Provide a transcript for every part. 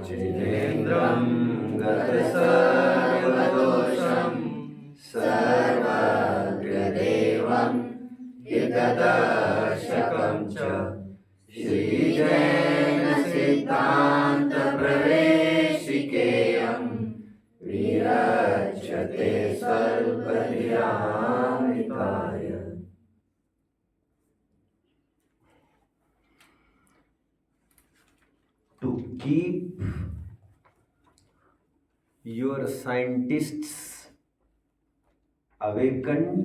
जितेन्द्रं गतसर्वदोषं सर्वज्ञदेवं हितदर्शकं च श्रीजैनसिद्धान्तप्रवेशिकेयं विरच्यते स्वल्पधियामिताय। To keep your scientists awakened,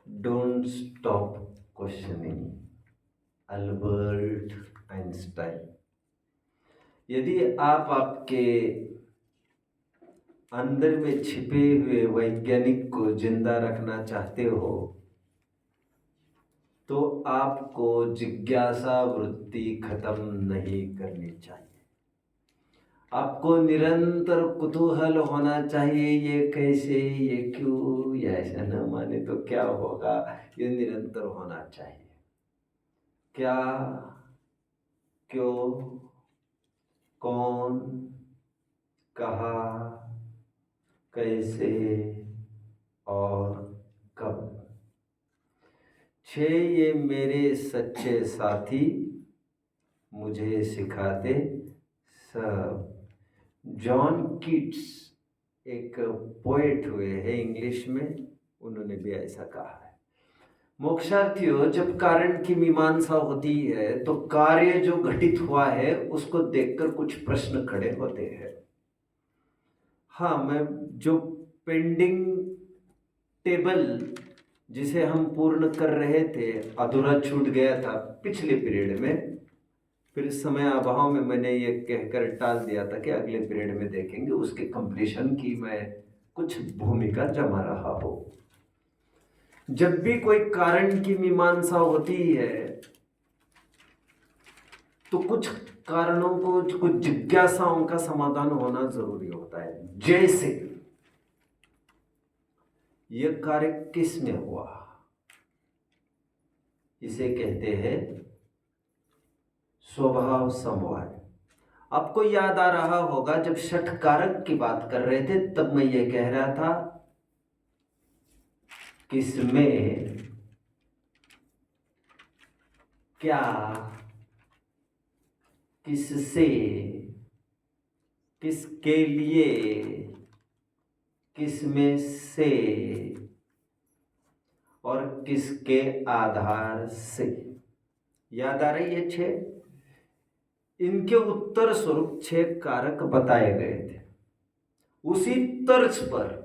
don't stop questioning Albert Einstein. यदि आप आपके अंदर में छिपे हुए वैज्ञानिक को जिंदा रखना चाहते हो तो आपको जिज्ञासा वृत्ति खत्म नहीं करनी चाहिए। आपको निरंतर कुतूहल होना चाहिए, ये कैसे, ये क्यों, ये ऐसा न माने तो क्या होगा, ये निरंतर होना चाहिए। क्या, क्यों, कौन, कहा, कैसे और कब, 6 ये मेरे सच्चे साथी मुझे सिखाते सब। जॉन कीट्स एक पोएट हुए हैं इंग्लिश में, उन्होंने भी ऐसा कहा है। मोक्षार्थियों, जब कारण की मीमांसा होती है तो कार्य जो घटित हुआ है उसको देखकर कुछ प्रश्न खड़े होते हैं। हाँ, मैं जो पेंडिंग टेबल जिसे हम पूर्ण कर रहे थे, अधूरा छूट गया था पिछले पीरियड में, फिर समय अभाव में मैंने ये कहकर टाल दिया था कि अगले पीरियड में देखेंगे, उसके कंप्लीशन की मैं कुछ भूमिका जमा रहा हूं। जब भी कोई कारण की मीमांसा होती है तो कुछ कारणों को, कुछ जिज्ञासाओं का समाधान होना जरूरी होता है। जैसे यह कार्य किस में हुआ, इसे कहते हैं स्वभाव समवाय। आपको याद आ रहा होगा जब षठ कारक की बात कर रहे थे तब मैं ये कह रहा था किसमें क्या, किससे, किसके लिए, किसमें से और किसके आधार से। याद आ रही है 6? इनके उत्तर स्वरूप 6 कारक बताए गए थे। उसी तर्ज पर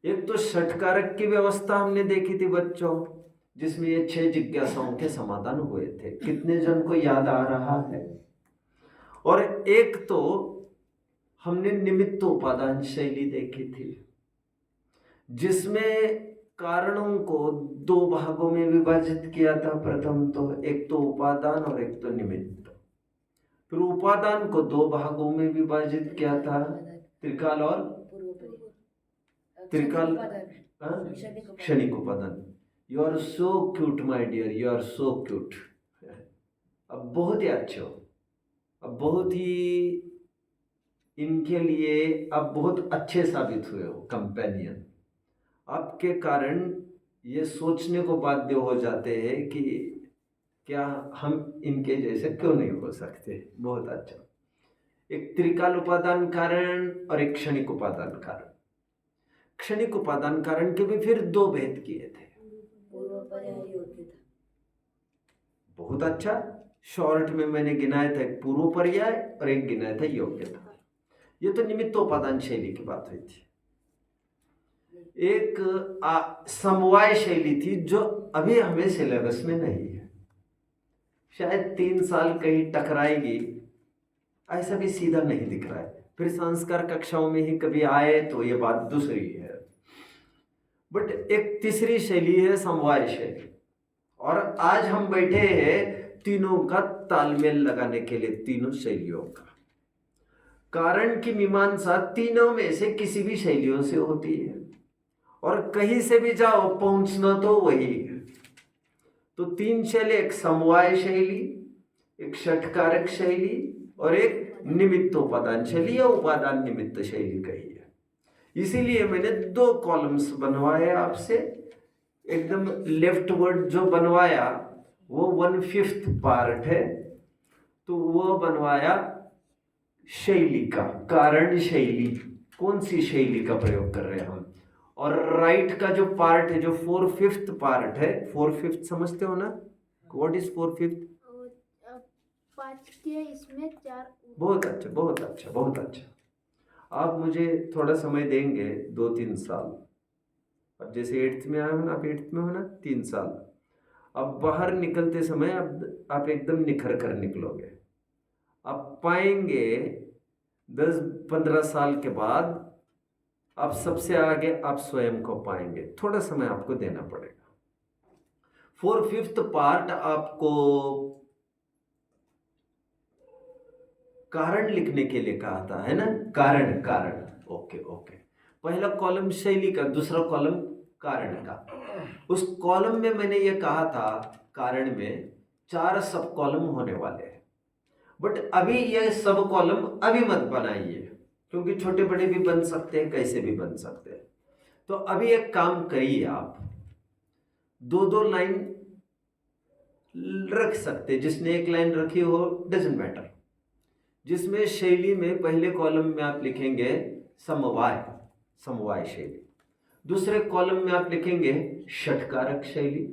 एक तो षठ कारक की व्यवस्था हमने देखी थी बच्चों, जिसमें ये 6 जिज्ञासाओं के समाधान हुए थे। कितने जन को याद आ रहा है? और एक तो हमने निमित्तोपादान शैली देखी थी, जिसमें कारणों को 2 भागों में विभाजित किया था। प्रथम तो एक तो उपादान और एक तो निमित्त। फिर उपादान को 2 भागों में विभाजित किया था, त्रिकाल और त्रिकाल, क्षणिक उपादान। You are so cute my dear, you are so cute. अब बहुत ही अच्छे हो, अब बहुत ही इनके लिए अब बहुत अच्छे साबित हुए हो कंपेनियन। आपके कारण ये सोचने को बाध्य हो जाते हैं कि क्या हम इनके जैसे क्यों नहीं हो सकते। बहुत अच्छा। एक त्रिकाल उपादान कारण और एक क्षणिक उपादान कारण। क्षणिक उपादान कारण के भी फिर 2 भेद किए थे। बहुत अच्छा। शॉर्ट में मैंने गिनाया था एक पूर्व पर्याय और एक गिनाया था योग्यता। ये तो निमित्तोपादान शैली की बात हुई थी। एक समवाय शैली थी जो अभी हमें सिलेबस में नहीं है, शायद 3 साल कहीं टकराएगी, ऐसा भी सीधा नहीं दिख रहा है। फिर संस्कार कक्षाओं में ही कभी आए तो ये बात दूसरी है। बट एक तीसरी शैली है समवाय शैली, और आज हम बैठे हैं तीनों का तालमेल लगाने के लिए, तीनों शैलियों का। कारण की मीमांसा तीनों में से किसी भी शैलियों से होती है, और कहीं से भी जाओ पहुंचना तो वही है। तो 3 शैली, एक समवाय शैली, एक षटकारक शैली और एक निमित्तोपादान शैली या उपादान निमित्त शैली कही है। इसीलिए मैंने 2 कॉलम्स बनवाए आपसे। एकदम लेफ्ट वर्ड जो बनवाया वो 1/5 पार्ट है, तो वो बनवाया शैली का, कारण शैली, कौन सी शैली का प्रयोग कर रहे हैं हम। और राइट का जो पार्ट है, जो 4/5 पार्ट है, 4/5 समझते हो ना, व्हाट इज 4/5? 5 के इसमें 4। बहुत अच्छा, बहुत अच्छा, बहुत अच्छा। आप मुझे थोड़ा समय देंगे, 2-3 साल। अब जैसे 8th में आए हो ना, आप 8th में हो ना, 3 साल। अब बाहर निकलते समय अब आप एकदम निखर कर निकलोगे। आप पाएंगे 10-15 साल के बाद आप सबसे आगे आप स्वयं को पाएंगे। थोड़ा समय आपको देना पड़ेगा। 4/5 पार्ट आपको कारण लिखने के लिए कहा था, है ना, कारण, कारण। Okay okay. पहला कॉलम शैली का, दूसरा कॉलम कारण का। उस कॉलम में मैंने ये कहा था, कारण में 4 सब कॉलम होने वाले हैं। बट अभी ये सब कॉलम अभी मत बनाइए, क्योंकि छोटे बड़े भी बन सकते हैं, कैसे भी बन सकते हैं। तो अभी एक काम करिए, आप 2-2 लाइन रख सकते हैं। जिसने एक लाइन रखी हो डजंट मैटर। जिसमें शैली में पहले कॉलम में आप लिखेंगे समवाय, समवाय शैली। दूसरे कॉलम में आप लिखेंगे षटकारक शैली।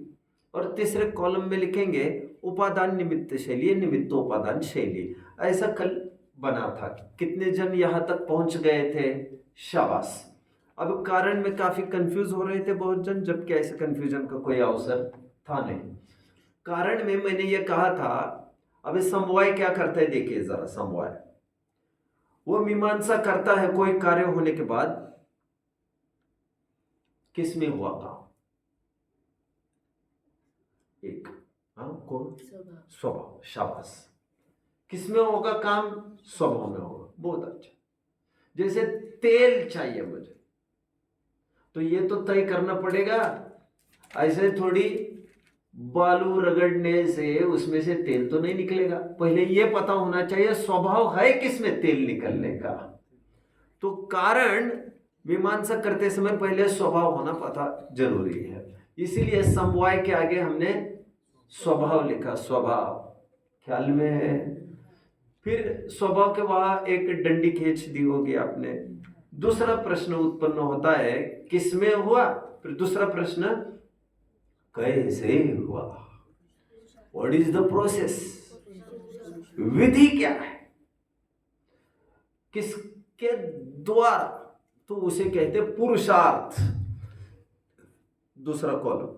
और तीसरे कॉलम में लिखेंगे उपादान निमित्त शैली, निमित्तोपादान शैली। ऐसा कल बना था। कितने जन यहां तक पहुंच गए थे? शाबाश। अब कारण में काफी कंफ्यूज हो रहे थे बहुत जन, जबकि ऐसे कंफ्यूजन का कोई अवसर था नहीं। कारण में मैंने ये कहा था, अब समवाय क्या करता है देखिए जरा। समवाय वो मीमांसा करता है कोई कार्य होने के बाद किसमें हुआ काम। एक, हाँ कौन? स्वभाव। शाबाश। किसमें होगा काम? स्वभाव में होगा। बहुत अच्छा। जैसे तेल चाहिए मुझे, तो ये तो तय करना पड़ेगा। ऐसे थोड़ी बालू रगड़ने से उसमें से तेल तो नहीं निकलेगा। पहले ये पता होना चाहिए स्वभाव है किसमें तेल निकलने का। तो कारण मीमांसा करते समय पहले स्वभाव होना पता जरूरी है। इसीलिए समवाय के आगे हमने स्वभाव लिखा। स्वभाव ख्याल में है? फिर स्वभाव के वहां एक डंडी खींच दी होगी आपने। दूसरा प्रश्न उत्पन्न होता है किसमें हुआ। फिर दूसरा प्रश्न कैसे हुआ, व्हाट इज द प्रोसेस, विधि क्या है, किसके द्वारा, तो उसे कहते पुरुषार्थ। दूसरा कॉलम।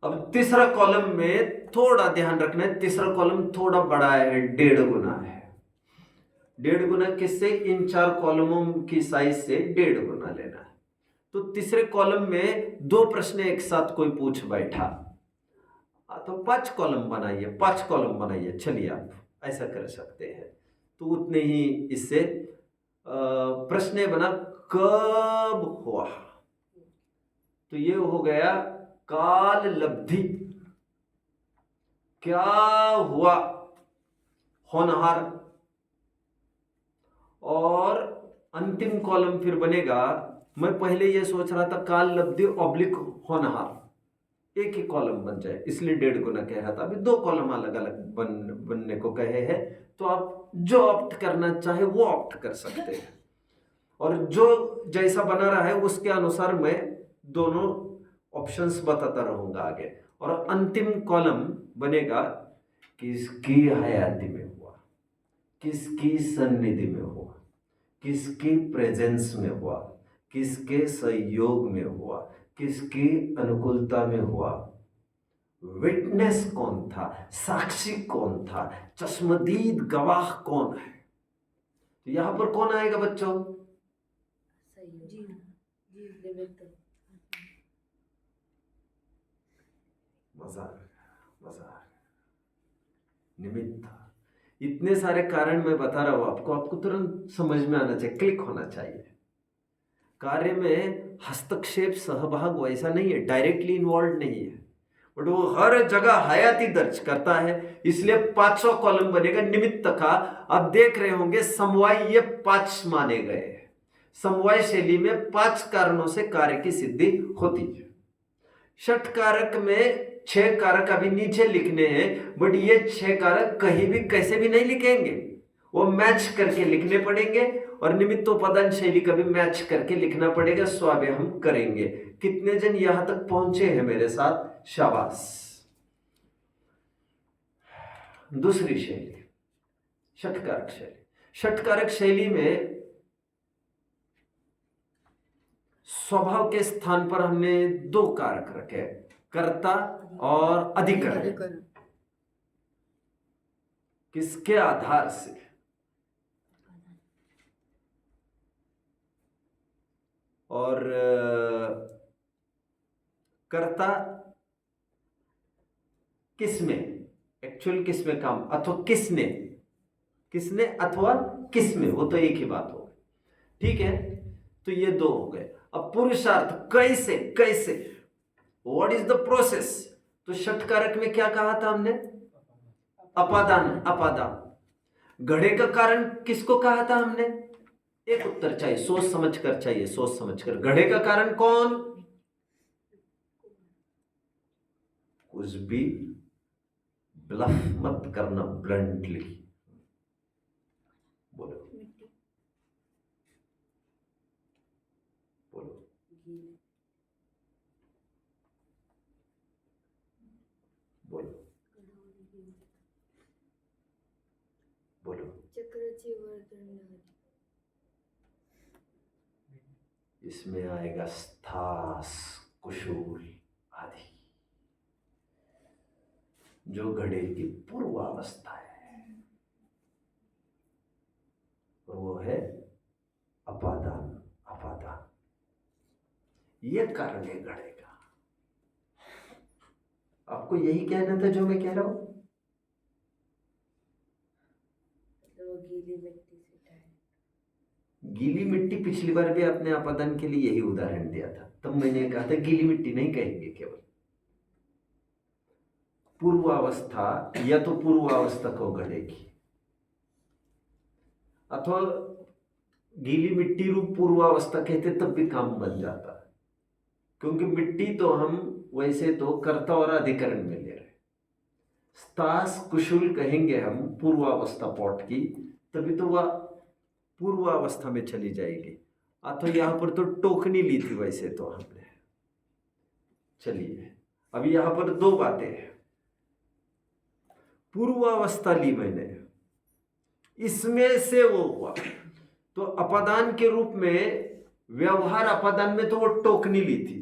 अब तीसरा कॉलम में थोड़ा ध्यान रखना है, तीसरा कॉलम थोड़ा बड़ा है, 1.5 गुना है। 1.5 गुना किससे? इन 4 कॉलमों की साइज से 1.5 गुना लेना है। तो तीसरे कॉलम में 2 प्रश्न एक साथ कोई पूछ बैठा, तो 5 कॉलम बनाइए, 5 कॉलम बनाइए। चलिए आप ऐसा कर सकते हैं। तो उतने ही इससे प्रश्न बना कब हुआ, तो ये हो गया काल लब्धि। क्या हुआ, होनहार। और अंतिम कॉलम फिर बनेगा, मैं पहले ये सोच रहा था काल लब्धि ऑब्लिक होनहार, एक ही कॉलम बन जाए, इसलिए 1.5 गुना कह रहा था। अभी 2 कॉलम अलग अलग बनने को कहे हैं, तो आप जो ऑप्ट करना चाहे वो ऑप्ट कर सकते हैं। और जो जैसा बना रहा है उसके अनुसार मैं दोनों ऑप्शंस बताता रहूंगा आगे। और अंतिम कॉलम बनेगा किसकी हयाती में हुआ, किसकी सन्निधि में हुआ, किसकी प्रेजेंस में हुआ, किसके सहयोग में हुआ, किसकी अनुकूलता में हुआ, विटनेस कौन था, साक्षी कौन था, चश्मदीद गवाह कौन है। तो यहां पर कौन आएगा बच्चों? मजा निमित्त। इतने सारे कारण मैं बता रहा हूं आपको तुरंत समझ में आना चाहिए, क्लिक होना चाहिए। कार्य में हस्तक्षेप सहभाग वैसा नहीं है, डायरेक्टली इन्वॉल्व नहीं है, बट वो हर जगह हयाती दर्ज करता है, इसलिए 5वां कॉलम बनेगा निमित्त का। अब देख रहे होंगे समवाय ये 5 माने गए। समवाय शैली में 5 कारणों से कार्य की सिद्धि होती है। षट कारक में 6 कारक अभी नीचे लिखने हैं, बट ये 6 कारक कहीं भी कैसे भी नहीं लिखेंगे, वो मैच करके लिखने पड़ेंगे। और निमित्तोपदान शैली का भी मैच करके लिखना पड़ेगा। स्वाध्याय हम करेंगे। कितने जन यहां तक पहुंचे हैं मेरे साथ? शाबाश। दूसरी शैली षटकारक शैली। षटकारक शैली में स्वभाव के स्थान पर हमने 2 कारक रखे, कर्ता और अधिकरण। किसके आधार से? और कर्ता किसमें, एक्चुअल किसमें काम, अथवा किसने, किसने अथवा किसमें, वो तो एक ही बात हो गई। ठीक है, तो ये 2 हो गए। अब पुरुषार्थ कैसे, कैसे, व्हाट इज द प्रोसेस? तो षटकारक में क्या कहा था हमने? अपादान, अपादान। घड़े का कारण किसको कहा था हमने? एक उत्तर चाहिए, सोच समझकर चाहिए, सोच समझकर। घड़े का कारण कौन? कुछ भी ब्लफ मत करना, ब्लंटली बोलो, बोलो, बोलो, बोलो। चक्रची वर्धन। इसमें आएगा स्थास, कुशूल आदि, जो घड़े की पूर्वावस्था है, और वो है अपादान, अपादान। ये कारण है घड़े का। आपको यही कहना था जो मैं कह रहा हूं? गीली मिट्टी पिछली बार भी आपने अपादान के लिए यही उदाहरण दिया था, तब मैंने कहा था गीली मिट्टी नहीं कहेंगे, केवल पूर्वावस्था, या तो पूर्वावस्था को घड़े की, अथवा गीली मिट्टी रूप पूर्वावस्था कहते तब भी काम बन जाता है, क्योंकि मिट्टी तो हम वैसे तो कर्ता और अधिकरण में ले रहे। स्तास कुशल कहेंगे हम पूर्वावस्था पॉट की, तभी तो वह पूर्वावस्था में चली जाएगी। अथवा यहां पर तो टोकनी ली थी वैसे तो हमने। चलिए, अब यहां पर 2 बातें हैं। पूर्वावस्था ली मैंने, इसमें से वो हुआ तो अपादान के रूप में, व्यवहार अपादान में तो वो टोकनी ली थी,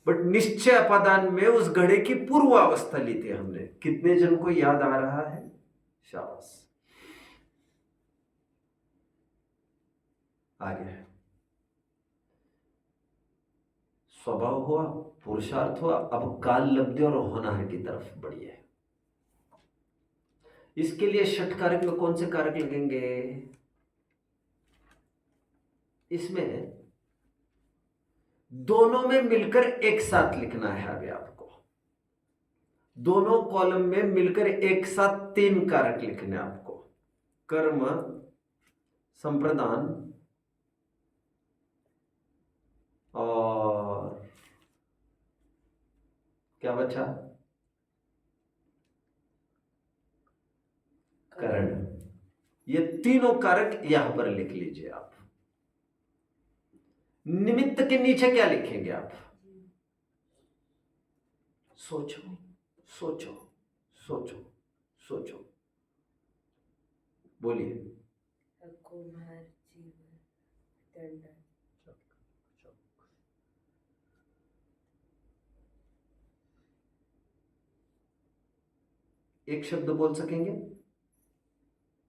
बट निश्चय अपादान में उस घड़े की पूर्वावस्था ली थी हमने। कितने जन को याद आ रहा है? शाबाश। आगे स्वभाव हुआ, पुरुषार्थ हुआ, अब काल लब्धि और होनहार की तरफ बढ़िए। इसके लिए षटकारक में कौन से कारक लगेंगे? इसमें दोनों में मिलकर एक साथ लिखना है। अभी आपको दोनों कॉलम में मिलकर एक साथ 3 कारक लिखने हैं आपको। कर्म, संप्रदान और क्या बचा? करण। ये तीनों कारक यहां पर लिख लीजिए आप। निमित्त के नीचे क्या लिखेंगे आप? सोचो, सोचो, सोचो, सोचो, बोलिए। कुम्हार, जीवन, दंड। एक शब्द बोल सकेंगे?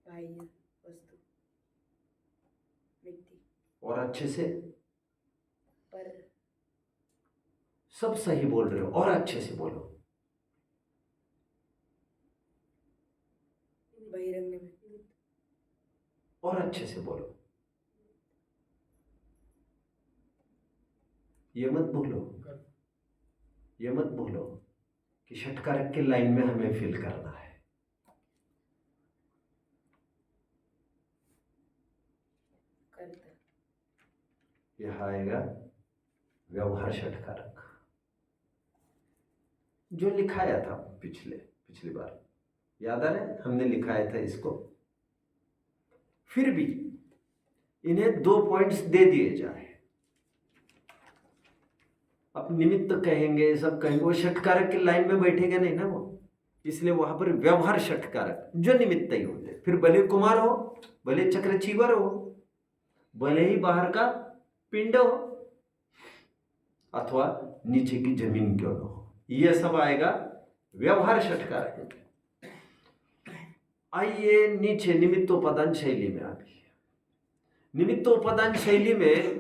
बाह्य वस्तु, मिट्टी। और अच्छे से? पर। सब सही बोल रहे हो, और अच्छे से बोलो। बहिरंग में। और अच्छे से बोलो। ये मत बोलो, ये मत बोलो कि षटकारक की लाइन में हमें फिल करना है। कर्ता, यह आएगा व्यवहार षटकारक, जो लिखाया था पिछली बार, याद आ रहा है, हमने लिखाया था इसको। फिर भी इन्हें 2 पॉइंट्स दे दिए जाए। अब निमित्त कहेंगे, सब कहेंगे, वो षटकारक की लाइन में बैठेगा नहीं ना वो, इसलिए वहां पर व्यवहार षटकारक जो निमित्त ही होते, फिर भले कुमार हो, भले चक्रचीवर हो, भले ही बाहर का पिंड हो, अथवा नीचे की जमीन क्यों न हो, यह सब आएगा व्यवहार षटकारक। आइए नीचे निमित्तोपादान शैली में आ गई। निमित्तोपादान शैली में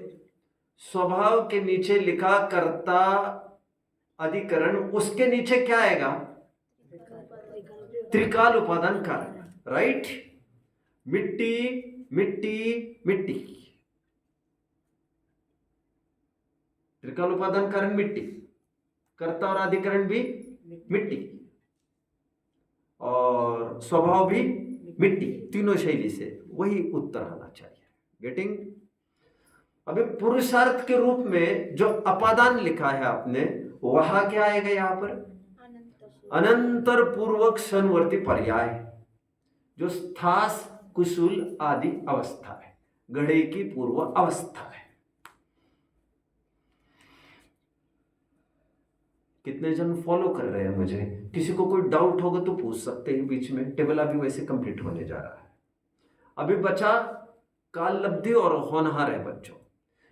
स्वभाव के नीचे लिखा कर्ता अधिकरण, उसके नीचे क्या आएगा? त्रिकाल उपादान कारक, राइट? मिट्टी मिट्टी मिट्टी, त्रिकाल उपादान कारण मिट्टी, कर्ता और अधिकरण भी मिट्टी, और स्वभाव भी मिट्टी, तीनों शैली से वही उत्तर आना चाहिए। गेटिंग? अभी पुरुषार्थ के रूप में जो अपादान लिखा है आपने, वहां क्या आएगा? यहां पर अनंतर पूर्वक सनवर्ती पर्याय, जो स्थास कुशल आदि अवस्था है, घड़े की पूर्व अवस्था है। कितने जन फॉलो कर रहे हैं मुझे? किसी को कोई डाउट होगा तो पूछ सकते हैं बीच में। टेबल अभी वैसे कंप्लीट होने जा रहा है। अभी बचा काल लब्धि और होनहार है बच्चों।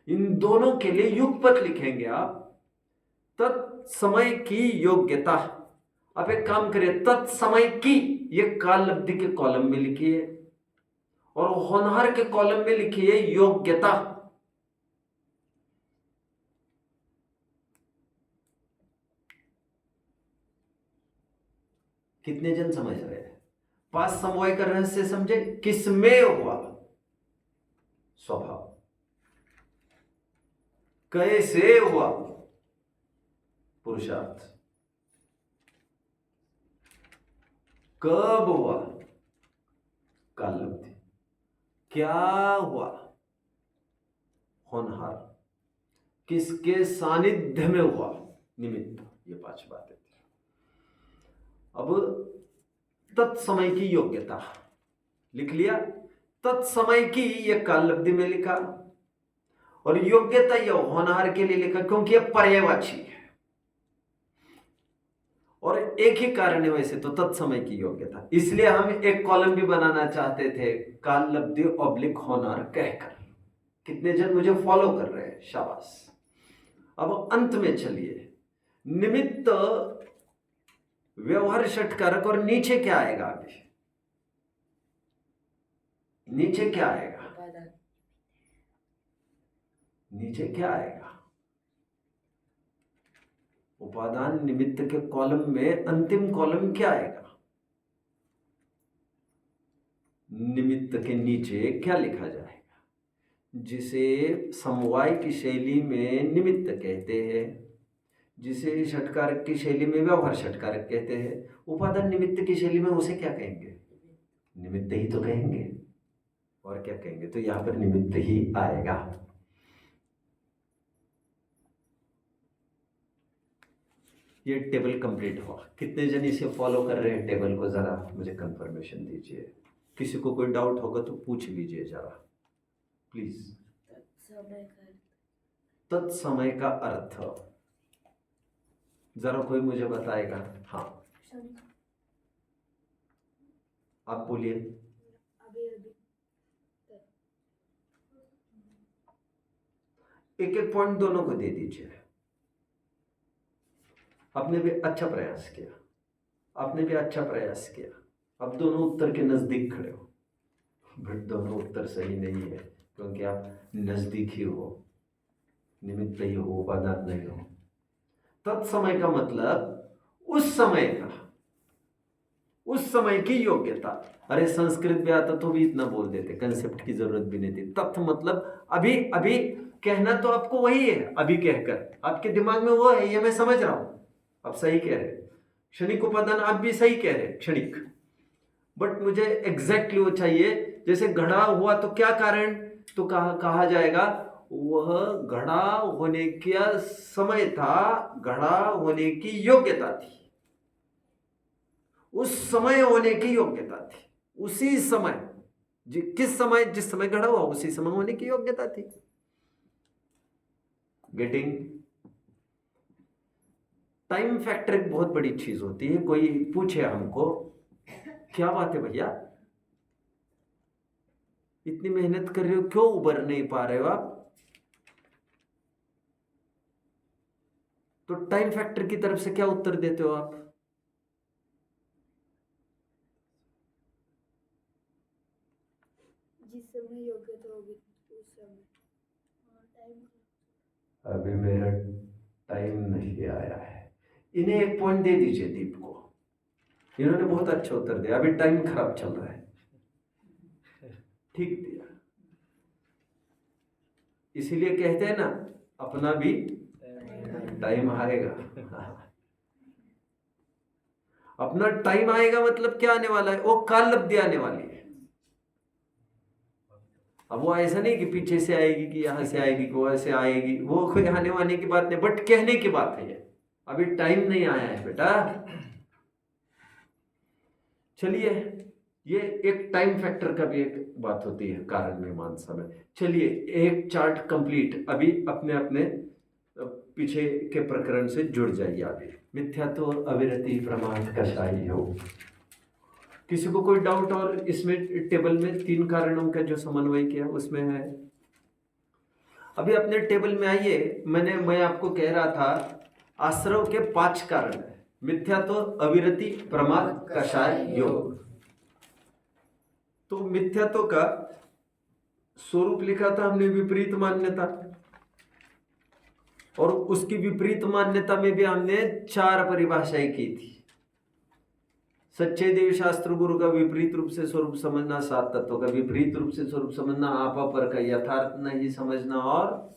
इन दोनों के लिए युगपत लिखेंगे आप। तत्समय की योग्यता, आप एक काम करिए, तत्समय की ये काल लब्धि के कॉलम में लिखिए और होनहार के कॉलम में लिखिए योग्यता। कितने जन समझ रहे हैं? 5 समवाय का रहस्य समझे? किसमें हुआ स्वभाव, कैसे हुआ पुरुषार्थ, कब हुआ काल लब्धि, क्या हुआ होनहार, किसके सानिध्य में हुआ निमित्त। ये 5 बातें थी। अब तत्समय की योग्यता लिख लिया, तत्समय की ये काल लब्धि में लिखा, और योग्यता यह होनहार के लिए लिखा, क्योंकि यह पर्यायवाची है और एक ही कारण है वैसे तो, तत्समय की योग्यता। इसलिए हम एक कॉलम भी बनाना चाहते थे, काल लब्धि ऑब्लिक होनहार कहकर। कितने जन मुझे फॉलो कर रहे हैं? शाबाश। अब अंत में चलिए, निमित्त व्यवहार षटकारक, और नीचे क्या आएगा? अभी नीचे क्या आएगा? नीचे क्या आएगा? उपादान निमित्त के कॉलम में अंतिम कॉलम क्या आएगा? निमित्त के नीचे क्या लिखा जाएगा? जिसे समवाय की शैली में निमित्त कहते हैं, जिसे षटकारक की शैली में व्यवहार षटकारक कहते हैं, उपादान निमित्त की शैली में उसे क्या कहेंगे? निमित्त ही तो कहेंगे, और क्या कहेंगे? तो यहां पर निमित्त ही आएगा। ये टेबल कंप्लीट हुआ। कितने जन इसे फॉलो कर रहे हैं टेबल को? जरा मुझे कंफर्मेशन दीजिए। किसी को कोई डाउट होगा तो पूछ लीजिए जरा प्लीज। तत्समय का अर्थ जरा कोई मुझे बताएगा? हाँ आप बोलिए। एक एक पॉइंट दोनों को दे दीजिए। आपने भी अच्छा प्रयास किया, आपने भी अच्छा प्रयास किया। अब दोनों उत्तर के नजदीक खड़े हो, बट दोनों उत्तर सही नहीं है, क्योंकि आप नजदीक ही हो, निमित्त ही हो, उपादान नहीं हो। तत्समय का मतलब उस समय का, उस समय की योग्यता। अरे संस्कृत में आता तो भी इतना बोल देते, कंसेप्ट की जरूरत भी नहीं थी। तत्व मतलब अभी अभी कहना तो आपको वही है, अभी कहकर आपके दिमाग में वो है, ये मैं समझ रहा हूं, आप सही कह रहे हैं। क्षणिक उपादान आप भी सही कह रहे हैं, क्षणिक, बट मुझे एग्जैक्टली वो चाहिए। जैसे घड़ा हुआ तो क्या कारण, तो कहा जाएगा वह घड़ा होने का समय था, घड़ा होने की योग्यता थी, उस समय होने की योग्यता थी, उसी समय किस समय, जिस समय घड़ा हुआ उसी समय होने की योग्यता थी। गेटिंग? टाइम फैक्टर एक बहुत बड़ी चीज होती है। कोई पूछे हमको, क्या बात है भैया, इतनी मेहनत कर रहे हो, क्यों उबर नहीं पा रहे हो आप, तो टाइम फैक्टर की तरफ से क्या उत्तर देते हो आप? जिस समय योग्यता होगी उस समय। टाइम अभी मेरा टाइम नहीं आया है। इन्हें एक पॉइंट दे दीजिए, दीप को, इन्होंने बहुत अच्छा उत्तर दिया, अभी टाइम खराब चल रहा है, ठीक दिया। इसीलिए कहते हैं ना, अपना भी टाइम आएगा। अपना टाइम आएगा मतलब क्या आने वाला है, वो काल लब्धि आने वाली है। अब वो ऐसा नहीं कि पीछे से आएगी, कि यहां से आएगी, कि वहां से आएगी, वो कोई आने वाने की बात नहीं, बट कहने की बात है। ये अभी टाइम नहीं आया है बेटा। चलिए, ये एक टाइम फैक्टर का भी एक बात होती है, कारण मीमांसा में। चलिए, एक चार्ट कंप्लीट, अभी अपने अपने पीछे के प्रकरण से जुड़ जाइए। अभी मिथ्यात्व, अविरति, प्रमाण, कषाय, योग। किसी को कोई डाउट? और इसमें टेबल में 3 कारणों का जो समन्वय किया उसमें है। अभी अपने टेबल में आइए। मैं आपको कह रहा था आश्रव के 5 कारण है, मिथ्यात्व, अविरति, प्रमाद, कषाय, योग। तो मिथ्यात्व का स्वरूप लिखा था हमने, विपरीत मान्यता, और उसकी विपरीत मान्यता में भी हमने 4 परिभाषाएं की थी। सच्चे देव शास्त्र गुरु का विपरीत रूप से स्वरूप समझना, 7 तत्वों का विपरीत रूप से स्वरूप समझना, आपा पर का यथार्थ नहीं समझना, और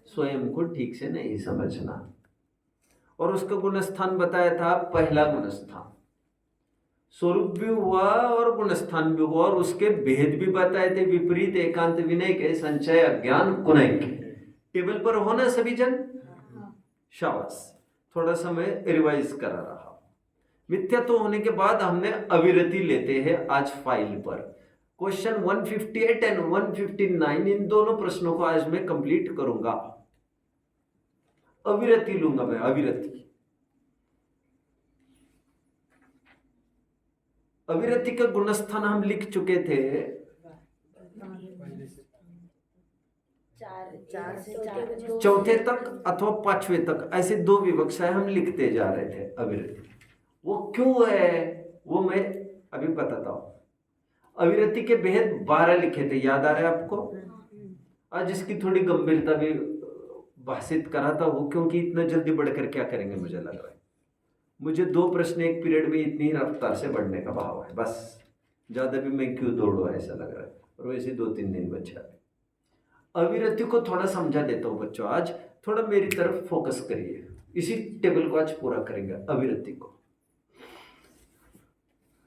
स्वयं को ठीक से नहीं समझना। और उसका गुणस्थान बताया था, पहला गुणस्थान स्वरूप भी हुआ और गुणस्थान भी हुआ, और उसके भेद भी बताए थे, विपरीत, एकांत, विनय के, संचय, अज्ञान, कुनय के। टेबल पर होना सभी जन? शाबाश, थोड़ा सा मैं रिवाइज करा रहा। मिथ्यात्व होने के बाद हमने अविरति लेते हैं आज फाइल पर। क्वेश्चन 158 एंड 159, इन दोनों प्रश्नों को आज मैं कंप्लीट करूंगा। अविरति लूंगा मैं, अविरति। अविरति का गुणस्थान हम लिख चुके थे, 4 तक अथवा 5वें तक, ऐसे 2 विवक्षाएं हम लिखते जा रहे थे अविरति। वो क्यों है वो मैं अभी बताता हूं। अविरति के भेद 12 लिखे थे, याद आ रहा है आपको? आज इसकी थोड़ी गंभीरता भी भाषित करा था वो, क्योंकि इतना जल्दी बढ़कर क्या करेंगे मुझे लग रहा है। मुझे 2 प्रश्न एक पीरियड में इतनी रफ्तार से बढ़ने का भाव है, बस ज्यादा भी मैं क्यों दौड़ू ऐसा लग रहा है। और वैसे 2-3 दिन बचे। अविरति को थोड़ा समझा देता हूं बच्चों, आज थोड़ा मेरी तरफ फोकस करिए। इसी टेबल को आज पूरा करेंगे। अविरति को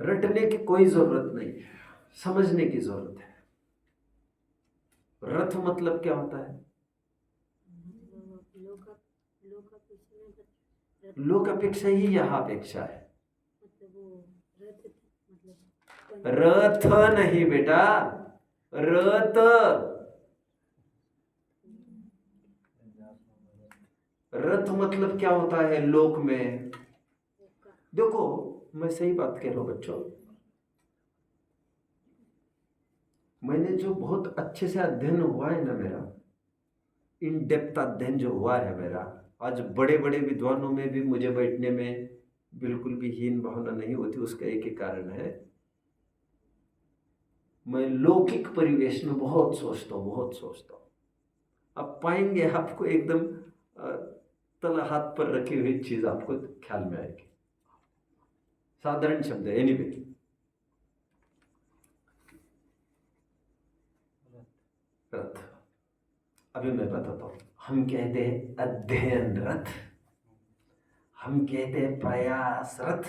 रटने की कोई जरूरत नहीं है, समझने की जरूरत है। रथ मतलब क्या होता है? लोक अपेक्षा ही यह अपेक्षा है। रथ नहीं बेटा, रथ। रथ मतलब क्या होता है लोक में? देखो, मैं सही बात कह रहा हूं बच्चों। मैंने जो बहुत अच्छे से अध्ययन हुआ है ना मेरा, इन डेप्थ अध्ययन जो हुआ है मेरा, आज बड़े बड़े विद्वानों में भी मुझे बैठने में बिल्कुल भी हीन भावना नहीं होती। उसका एक ही कारण है, मैं लौकिक परिवेश में बहुत सोचता हूँ, बहुत सोचता हूँ। आप पाएंगे, आपको एकदम तला हाथ पर रखी हुई चीज आपको ख्याल में आएगी। साधारण शब्द है, एनीवे। रथ, अभी मैं बताता हूं। हम कहते हैं अध्ययन रथ, हम कहते हैं प्रयास, रथ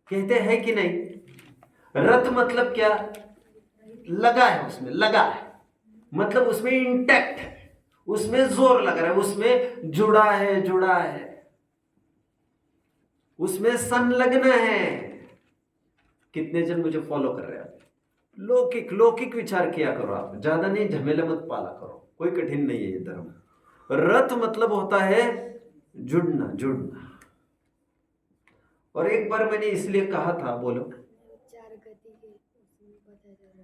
कहते हैं कि नहीं? रथ मतलब क्या? लगा है, उसमें लगा है, मतलब उसमें इंटैक्ट है, उसमें जोर लग रहा है, उसमें जुड़ा है, उसमें संलग्न है। कितने जन मुझे फॉलो कर रहे हैं? लौकिक लौकिक विचार किया करो, आप ज्यादा नहीं झमेला मत पाला करो, कोई कठिन नहीं है ये धर्म। रथ मतलब होता है जुड़ना, जुड़ना। और एक बार मैंने इसलिए कहा था, बोलो। चार गति के उसमें पता चला।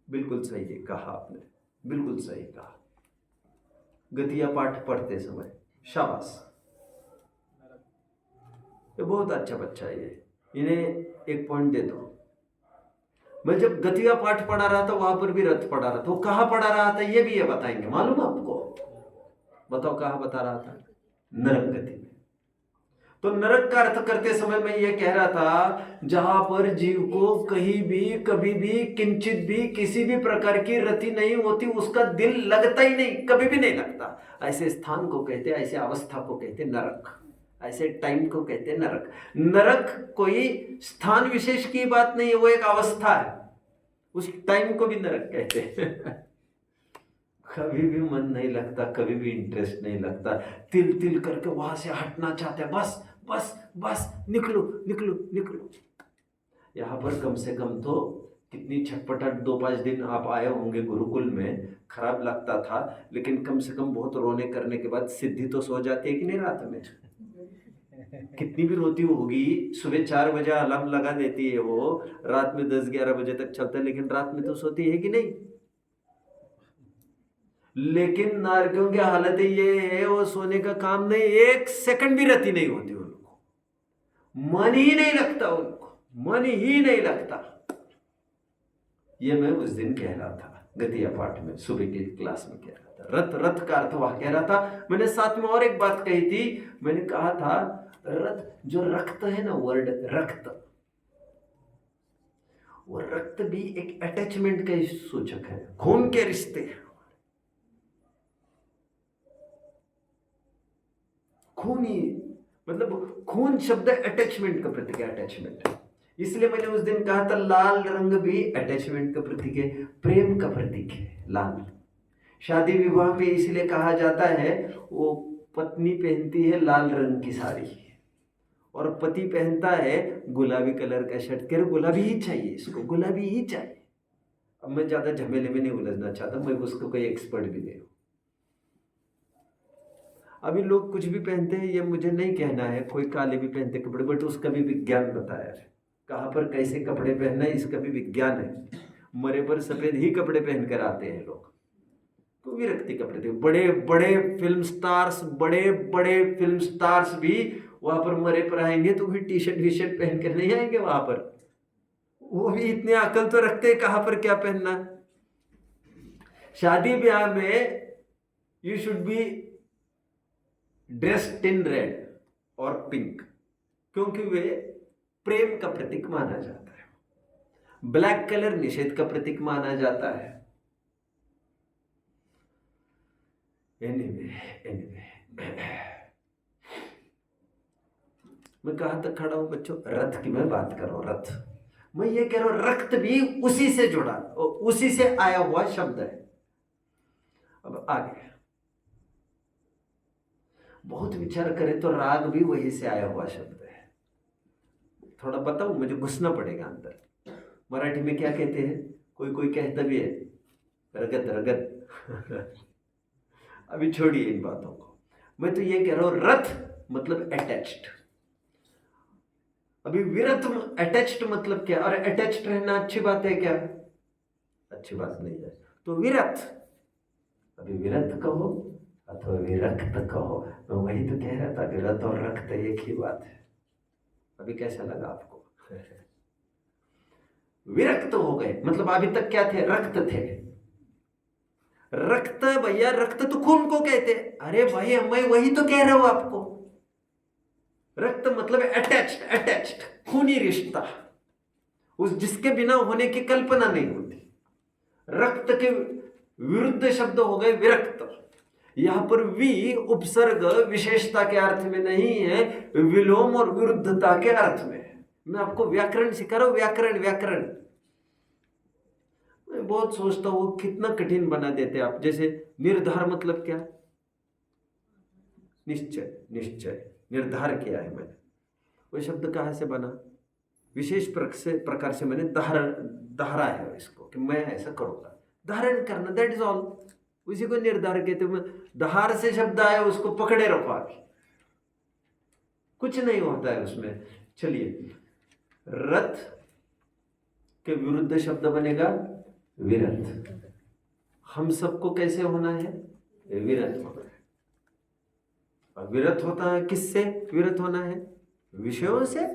बिल्कुल सही है कहा आपने, बिल्कुल सही कहा। गतिया पाठ पढ़ते समय, शाबाश, ये बहुत अच्छा बच्चा है ये, इन्हें एक पॉइंट दे दो। मैं जब गतिया पाठ पढ़ा रहा था वहां पर भी रथ पढ़ा रहा था। वो कहाँ पढ़ा रहा था ये भी ये बताएंगे, मालूम आपको? बताओ कहाँ बता रहा था? नरक गति में। तो नरक का अर्थ करते समय मैं ये कह रहा था, जहां पर जीव को कहीं भी कभी भी किंचित भी किसी भी प्रकार की रति नहीं होती, उसका दिल लगता ही नहीं, कभी भी नहीं लगता, ऐसे स्थान को कहते, ऐसे अवस्था को कहते नरक, ऐसे टाइम को कहते नरक। नरक कोई स्थान विशेष की बात नहीं है, वो एक अवस्था है, उस टाइम को भी नरक कहते हैं। कभी भी मन नहीं लगता, कभी भी इंटरेस्ट नहीं लगता, तिल तिल करके वहां से हटना चाहते हैं, बस बस बस निकलो निकलो निकलो। यहाँ पर कम से कम तो कितनी छटपटाहट, 2-5 दिन आप आए होंगे गुरुकुल में, खराब लगता था, लेकिन कम से कम बहुत रोने करने के बाद सिद्धि तो सो जाती है कि नहीं रात में? कितनी भी रोती होगी, सुबह 4 बजे अलार्म लगा देती है वो, रात में 10-11 बजे तक चलता है, लेकिन रात में तो सोती है कि नहीं? लेकिन नारकियों की हालत ये है, वो सोने का काम नहीं, 1 सेकंड भी रति नहीं होती उनको, मन ही नहीं लगता उनको, मन ही नहीं लगता। ये मैं उस दिन कह रहा था गतिया पाठ में, सुबह की क्लास में कह रहा था। रथ, रथ का अर्थ वहां कह रहा था। मैंने साथ में और एक बात कही थी, मैंने कहा था रथ जो रक्त है ना, वर्ड रक्त, वो रक्त भी एक अटैचमेंट का सूचक है, खून के रिश्ते। खून ही मतलब खून शब्द अटैचमेंट का प्रतीक है, अटैचमेंट। इसलिए मैंने उस दिन कहा था लाल रंग भी अटैचमेंट का प्रतीक है, प्रेम का प्रतीक है लाल। शादी विवाह में इसलिए कहा जाता है, वो पत्नी पहनती है लाल रंग की साड़ी और पति पहनता है गुलाबी कलर का शर्ट, कह रहे गुलाबी ही चाहिए, इसको गुलाबी ही चाहिए। अब मैं ज्यादा झमेले में नहीं उलझना चाहता, मैं उसको कोई एक्सपर्ट भी नहीं हूं। अभी लोग कुछ भी पहनते हैं, ये मुझे नहीं कहना है, कोई काले भी पहनते कपड़े, बट उसका भी विज्ञान बताया है, कहाँ पर कैसे कपड़े पहनना है इसका भी विज्ञान है। मरे पर सफेद ही कपड़े पहन कर आते हैं लोग, तो विरक्ति कपड़े थे। बड़े बड़े फिल्म स्टार्स भी वहां पर मरे पर आएंगे तो भी टी शर्ट पहन कर नहीं आएंगे वहां पर, वो भी इतने अकल तो रखते हैं कहाँ पर क्या पहनना। शादी ब्याह में you should be dressed in red और पिंक, क्योंकि वे प्रेम का प्रतीक माना जाता है। ब्लैक कलर निषेध का प्रतीक माना जाता है। एनीवे मैं कहां तक खड़ा हूं बच्चों? रथ की मैं बात कर रहा हूं, रथ। मैं ये कह रहा हूं रक्त भी उसी से जुड़ा, उसी से आया हुआ शब्द है। अब आगे बहुत विचार करें तो राग भी वही से आया हुआ शब्द है। थोड़ा बताऊं, मुझे घुसना पड़ेगा अंदर। मराठी में क्या कहते हैं, कोई कोई कहता भी है रगत रगत। अभी छोड़िए इन बातों को, मैं तो ये कह रहा हूं रथ मतलब अटैच्ड। अभी विरत अटैच्ड मतलब क्या? और अटैच्ड रहना अच्छी बात है क्या? अच्छी बात नहीं है। तो विरत, अभी विरत कहो अथवा विरक्त कहो, मैं वही तो कह रहा था, विरत और रक्त एक ही बात है। अभी कैसा लगा आपको? विरक्त हो गए मतलब अभी तक क्या थे? रक्त थे। रक्त भैया, रक्त तो खून को कहते। अरे भाई मैं वही तो कह रहा हूं आपको, रक्त मतलब अटैच्ड खूनी रिश्ता, उस जिसके बिना होने की कल्पना नहीं होती। रक्त के विरुद्ध शब्द हो गए विरक्त। यहाँ पर वी उपसर्ग विशेषता के अर्थ में नहीं है, विलोम और विरुद्धता के अर्थ में है। मैं आपको व्याकरण सिखा रहा हूं, व्याकरण व्याकरण। मैं बहुत सोचता हूँ कितना कठिन बना देते आप। जैसे निर्धार मतलब क्या? निश्चय, निश्चय, निर्धार किया है मैंने। वो शब्द कहाँ से बना? विशेष प्रकार से मैंने धारा है इसको कि मैं ऐसा करूंगा, धारण करना, दैट इज ऑल। उसी को निर्धार कहते हैं। धार से शब्द आया, उसको पकड़े रखो, आगे कुछ नहीं होता है उसमें। चलिए, रथ के विरुद्ध शब्द बनेगा विरत। हम सबको कैसे होना है? विरत होना है। और विरत होता है किससे? विरत होना है विषयों से,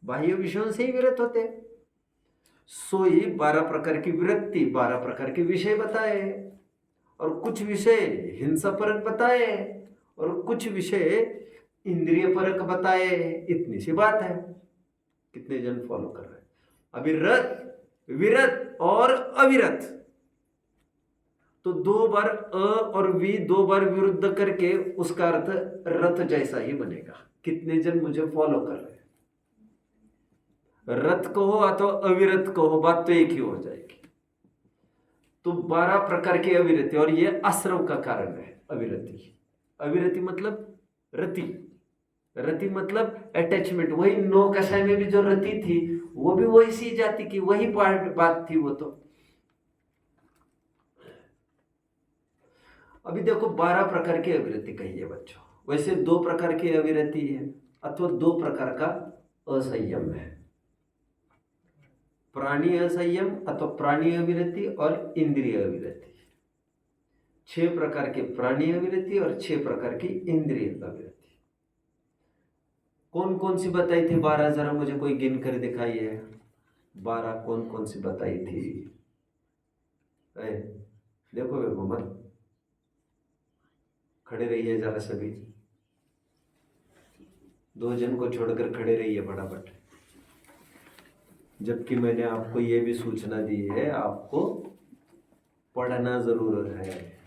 बाह्य विषयों से ही विरत होते हैं। सोई 12 प्रकार की विरक्ति, 12 प्रकार के विषय बताए, और कुछ विषय हिंसा परक बताए और कुछ विषय इंद्रिय परक बताए। इतनी सी बात है। कितने जन फॉलो कर रहे हैं? अभी रथ, विरत और अविरत, तो 2 बार अ और वी 2 बार विरुद्ध करके उसका अर्थ रथ जैसा ही बनेगा। कितने जन मुझे फॉलो कर रहे हैं? रथ कहो अथवा अविरत कहो, बात तो एक ही हो जाएगी। तो 12 प्रकार की अविरति, और ये आश्रव का कारण है अविरति। अविरति मतलब रति, रति मतलब अटैचमेंट। वही नौ कषाय में भी जो रति थी वो भी वही सी जाति की, वही बात थी वो। तो अभी देखो 12 प्रकार की अविरति कही है बच्चों। वैसे 2 प्रकार की अविरति है अथवा 2 प्रकार का असंयम है। प्राणी असंयम अथवा प्राणी अविरति और इंद्रिय अविरति। 6 प्रकार की प्राणी अविरति और 6 प्रकार की इंद्रिय अविरति। कौन कौन सी बताई थी 12? जरा मुझे कोई गिन कर दिखाइए। 12 कौन कौन सी बताई थी? देखो देखो मत, खड़े रहिए जरा सभी। 2 जन को छोड़कर खड़े रहिए फटाफट। जबकि मैंने आपको ये भी सूचना दी है, आपको पढ़ना जरूर है,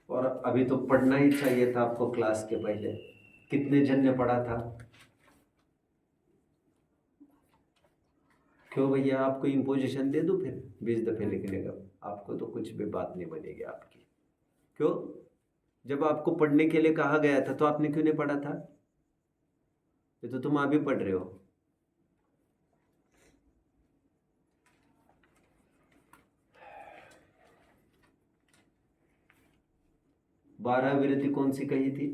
और अभी तो पढ़ना ही चाहिए था आपको क्लास के पहले। कितने जन ने पढ़ा था? क्यों भैया, आपको इम्पोजिशन दे दूं फिर 20 दफे लिखने का? आपको तो कुछ भी बात नहीं बनेगी आपकी। क्यों? जब आपको पढ़ने के लिए कहा गया था तो आपने क्यों नहीं पढ़ा था? ये तो तुम अभी पढ़ रहे हो। बारह विरति कौन सी कही थी?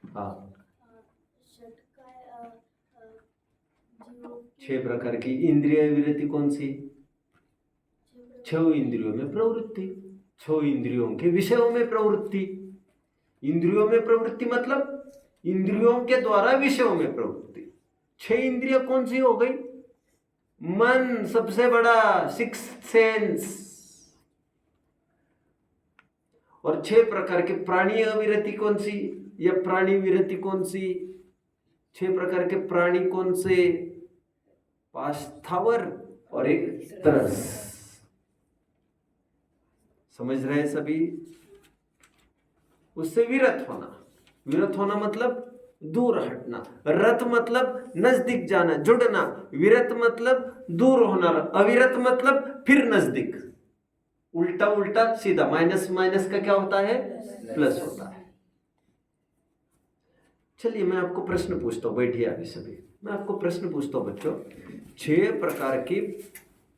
हाँ, 6 प्रकार की। इंद्रिय विरति कौन सी? 6 इंद्रियों में प्रवृत्ति, 6 इंद्रियों के विषयों में प्रवृत्ति। इंद्रियों में प्रवृत्ति मतलब इंद्रियों के द्वारा विषयों में प्रवृत्ति। 6 इंद्रिय कौन सी हो गई? मन सबसे बड़ा, 6th सेंस। और 6 प्रकार के प्राणी अविरति कौन सी या प्राणी विरति कौन सी? 6 प्रकार के प्राणी कौन से? 5 स्थावर और 1 तरस। समझ रहे हैं सभी? उससे विरत होना। विरत होना मतलब दूर हटना। रत मतलब नजदीक जाना, जुड़ना। विरत मतलब दूर होना। अविरत मतलब फिर नजदीक। उल्टा उल्टा सीधा। माइनस माइनस का क्या होता है? प्लस होता है। चलिए मैं आपको प्रश्न पूछता हूं, बैठिए अभी सभी। मैं आपको प्रश्न पूछता हूं बच्चों। 6 प्रकार की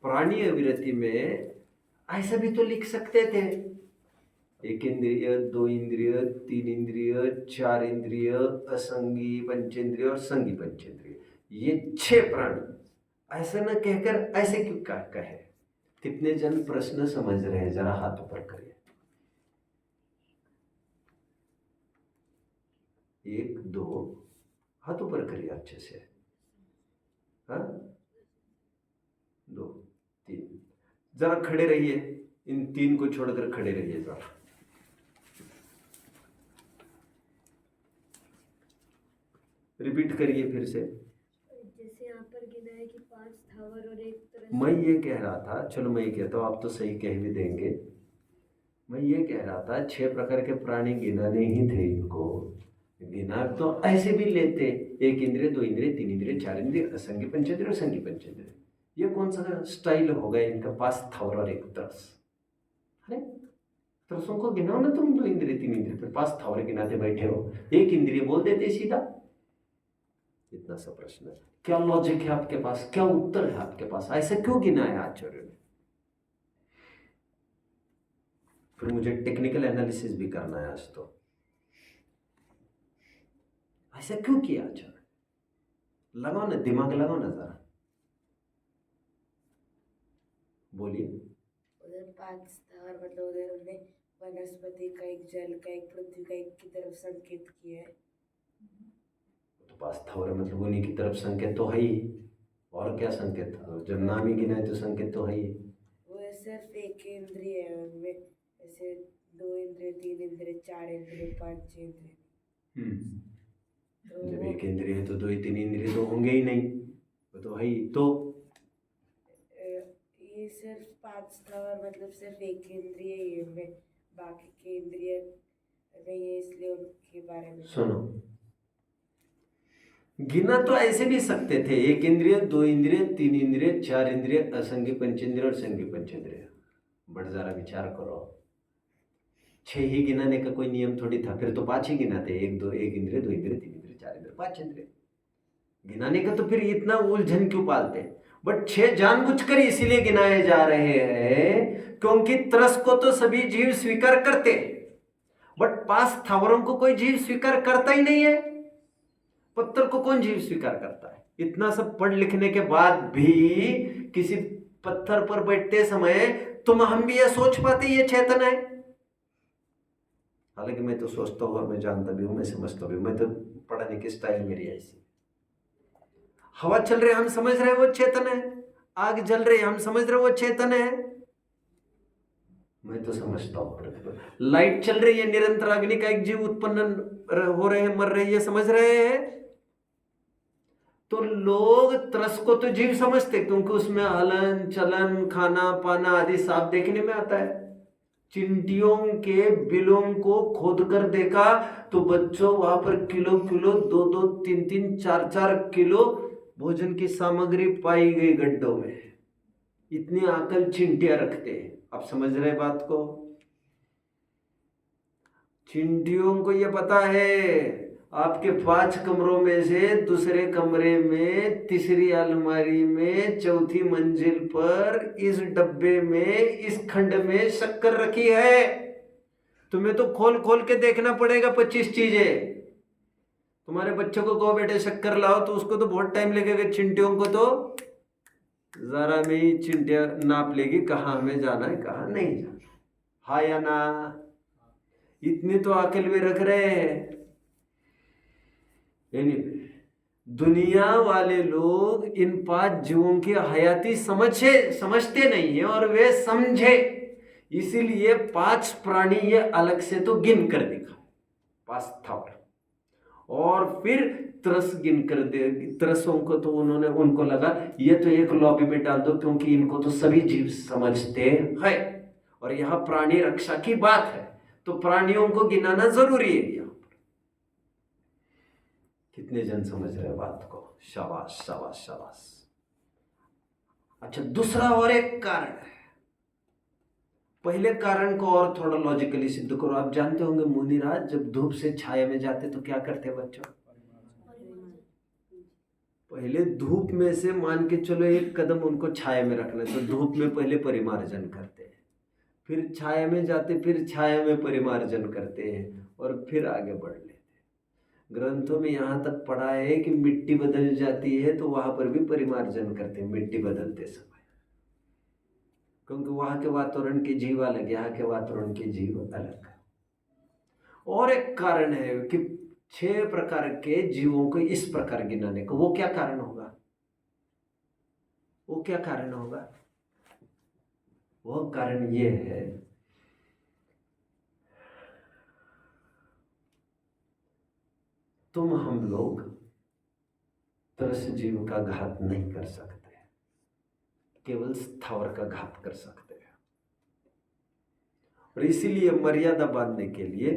प्राणी अविरति में ऐसा भी तो लिख सकते थे, 1 इंद्रिय, 2 इंद्रिय, 3 इंद्रिय, 4 इंद्रिय, असंगी पंचेंद्रिय और संगी पंचेंद्रिय। ये 6 प्राणी ऐसा न कहकर ऐसे क्यों कहे? कितने जन प्रश्न समझ रहे हैं? जरा हाथ ऊपर करिए। 1 2 हाथ ऊपर करिए अच्छे से। हाँ, 2 3। जरा खड़े रहिए, इन 3 को छोड़कर खड़े रहिए जरा। रिपीट करिए फिर से। जैसे यहाँ पर गिना है कि 5 स्थावर और 1 तरस। मैं ये कह रहा था, चलो मैं ये कहता हूँ, आप तो सही कह भी देंगे। मैं ये कह रहा था 6 प्रकार के प्राणी गिनाने ही थे इनको, गिना तो ऐसे भी लेते, 1 इंद्रिय 2 इंद्रिय 3 इंद्रिय 4 इंद्रिय असंगी पंचेंद्रिय और संगी पंचेंद्रिय। ये कौन सा स्टाइल हो गया इनका पास थावर और एक तरस? अरे तरसों को गिनाओ ना तुम, 2 इंद्रिय 3 इंद्रिय, फिर पास थावर गिनाते बैठे हो, 1 इंद्रिय बोल देते सीधा। इतना सा प्रश्न है, क्या लॉजिक है आपके पास, क्या उत्तर है आपके पास, ऐसे क्यों गिनाया आचार्य ने? फिर मुझे टेक्निकल एनालिसिस भी करना है आज, तो ऐसा क्यों किया आचार्य? लगाओ ना दिमाग, लगाओ ना जरा, बोलिए। उधर 5 स्थावर मतलब उधर उन्होंने वनस्पति का एक, जल का एक, पृथ्वी का एक की तरफ संकेत किया है। तो पास थावर मतलब उन्हीं की तरफ संकेत तो है ही, और क्या संकेत था? जब नाम ही गिना है तो संकेत तो है ही। वो सिर्फ एक इंद्रिय है उनमें, ऐसे 2 इंद्रिय 3 इंद्रिय 4 इंद्रिय 5 इंद्रिय। तो जब 1 इंद्रिय है तो 2 3 इंद्रिय तो होंगे ही नहीं, वो तो है ही। तो ये सिर्फ 5 स्थावर मतलब सिर्फ एक इंद्रिय ही है उनमें, बाकी के इंद्रिय नहीं है, इसलिए उनके बारे में सुनो, गिना तो ऐसे भी सकते थे, 1 इंद्रिय 2 इंद्रिय 3 इंद्रिय 4 इंद्रिय असंगी पंचेंद्रिय और संगी पंचेंद्रिय। बट जरा विचार करो, 6 ही गिनाने का कोई नियम थोड़ी था, फिर तो 5 ही गिनाते, 1 इंद्रिय 2 इंद्रिय 3 इंद्रिय 4 इंद्रिय 5 इंद्रिय गिनाने का, तो फिर इतना उलझन क्यों पालते? बट 6 जानबूझकर इसीलिए गिनाए जा रहे हैं क्योंकि तरस को तो सभी जीव स्वीकार करते, बट पास थावरों को कोई जीव स्वीकार करता ही नहीं है। पत्थर को कौन जीव स्वीकार करता है? इतना सब पढ़ लिखने के बाद भी किसी पत्थर पर बैठते समय तुम हम भी ये सोच पाते ये चेतन है? हालांकि मैं तो सोचता हूँ और मैं जानता भी हूँ, मैं समझता भी हूँ, मैं तो पढ़ाने की स्टाइल मेरी ऐसी। हवा चल रही हम समझ रहे वो चेतन है, आग जल रही हम समझ रहे वो चेतन है, मैं तो समझता हूँ। लाइट चल रही है निरंतर, अग्नि का एक जीव उत्पन्न हो रहे हैं, मर रही है, समझ रहे हैं। तो लोग तरस को तो जीव समझते क्योंकि उसमें हलन चलन खाना पाना आदि साफ देखने में आता है। चिंटियों के बिलों को खोद कर देखा तो बच्चों वहां पर किलो किलो 2-2 3-3 4-4 किलो भोजन की सामग्री पाई गई गड्ढों में। इतनी अकल चिंटियां रखते हैं, आप समझ रहे बात को? चिंटियों को ये पता है आपके 5 कमरों में से दूसरे कमरे में, तीसरी अलमारी में, चौथी मंजिल पर, इस डब्बे में, इस खंड में शक्कर रखी है। तुम्हें तो खोल खोल के देखना पड़ेगा 25 चीजें। तुम्हारे बच्चों को कहो बेटे शक्कर लाओ तो उसको तो बहुत टाइम लगेगा, चिंटियों को तो जरा में ही चिंटिया नाप लेगी कहाँ हमें जाना है कहाँ नहीं जाना। हाँ या ना? इतनी तो अकल भी रख रहे हैं। दुनिया वाले लोग इन 5 जीवों की हयाती समझते नहीं है और वे समझे, इसीलिए 5 प्राणी ये अलग से तो गिन कर दिखा, 5 थावर, और फिर तरस गिन कर दे। तरसों को तो उनको लगा ये तो एक लॉबी में डाल दो क्योंकि इनको तो सभी जीव समझते हैं और यह प्राणी रक्षा की बात है तो प्राणियों को गिनाना जरूरी है। यहाँ पर कितने जन समझ रहे बात को? शाबाश शाबाश शाबाश। अच्छा, दूसरा और एक कारण है, पहले कारण को और थोड़ा लॉजिकली सिद्ध करो। आप जानते होंगे मुनिराज जब धूप से छाया में जाते तो क्या करते बच्चों? पहले धूप में से मान के चलो 1 कदम उनको छाया में रखना, तो धूप में पहले परिमार्जन करते हैं, फिर छाया में जाते, फिर छाया में परिमार्जन करते हैं और फिर आगे बढ़ लेते हैं। ग्रंथों में यहाँ तक पढ़ा है कि मिट्टी बदल जाती है तो वहां पर भी परिमार्जन करते हैं मिट्टी बदलते समय, क्योंकि वहां के वातावरण के जीव अलग, यहाँ के वातावरण के जीव अलग। और एक कारण है कि 6 प्रकार के जीवों को इस प्रकार गिनाने का, वो क्या कारण होगा? वो क्या कारण होगा? वो कारण ये है तुम हम लोग तरस जीव का घात नहीं कर सकते, केवल स्थावर का घात कर सकते हैं। और इसीलिए मर्यादा बांधने के लिए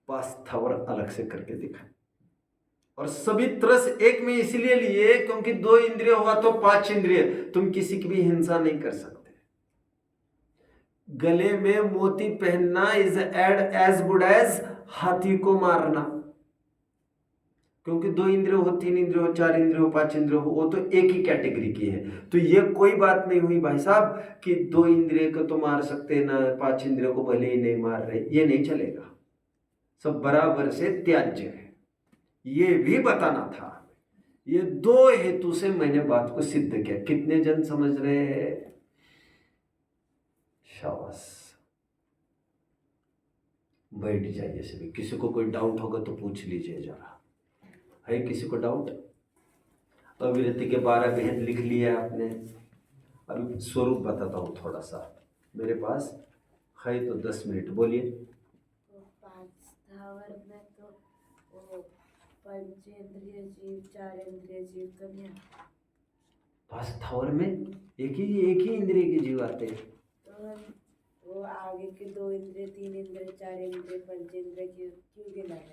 5 स्थावर अलग से करके दिखाए। और सभी तरस एक में इसीलिए लिए क्योंकि 2 इंद्रिय हुआ तो 5 इंद्रिय, तुम किसी की भी हिंसा नहीं कर सकते। गले में मोती पहनना इज एज गुड एज हाथी को मारना, क्योंकि 2 इंद्रिय हो, 3 इंद्रिय हो, 4 इंद्रिय हो, 5 इंद्रिय हो, वो तो एक ही कैटेगरी की है। तो ये कोई बात नहीं हुई भाई साहब कि 2 इंद्रिय को तो मार सकते हैं ना, 5 इंद्रियों को भले ही नहीं मार रहे, ये नहीं चलेगा। सब बराबर से त्याज्य है, ये भी बताना था। ये 2 हेतु से मैंने बात को सिद्ध किया। कितने जन समझ रहे हैं? शाबाश। बैठ जाइए सभी। किसी को कोई डाउट होगा तो पूछ लीजिए जरा। है किसी को डाउट? अविरति के 12 भेद लिख लिया आपने। अभी स्वरूप बताता हूँ थोड़ा सा, मेरे पास है तो 10 मिनट बोलिए। तो 5 स्थावर में तो वो पंचेंद्रिय जीव, 4 इंद्रिय जीव तो नहीं आते। 5 स्थावर में एक ही इंद्रिय के जीव आते हैं। तो हम वो आगे के 2 इंद्रिय, 3 इंद्रिय, 4 इंद्रिय, पंचेंद्रिय क्यों गिना है?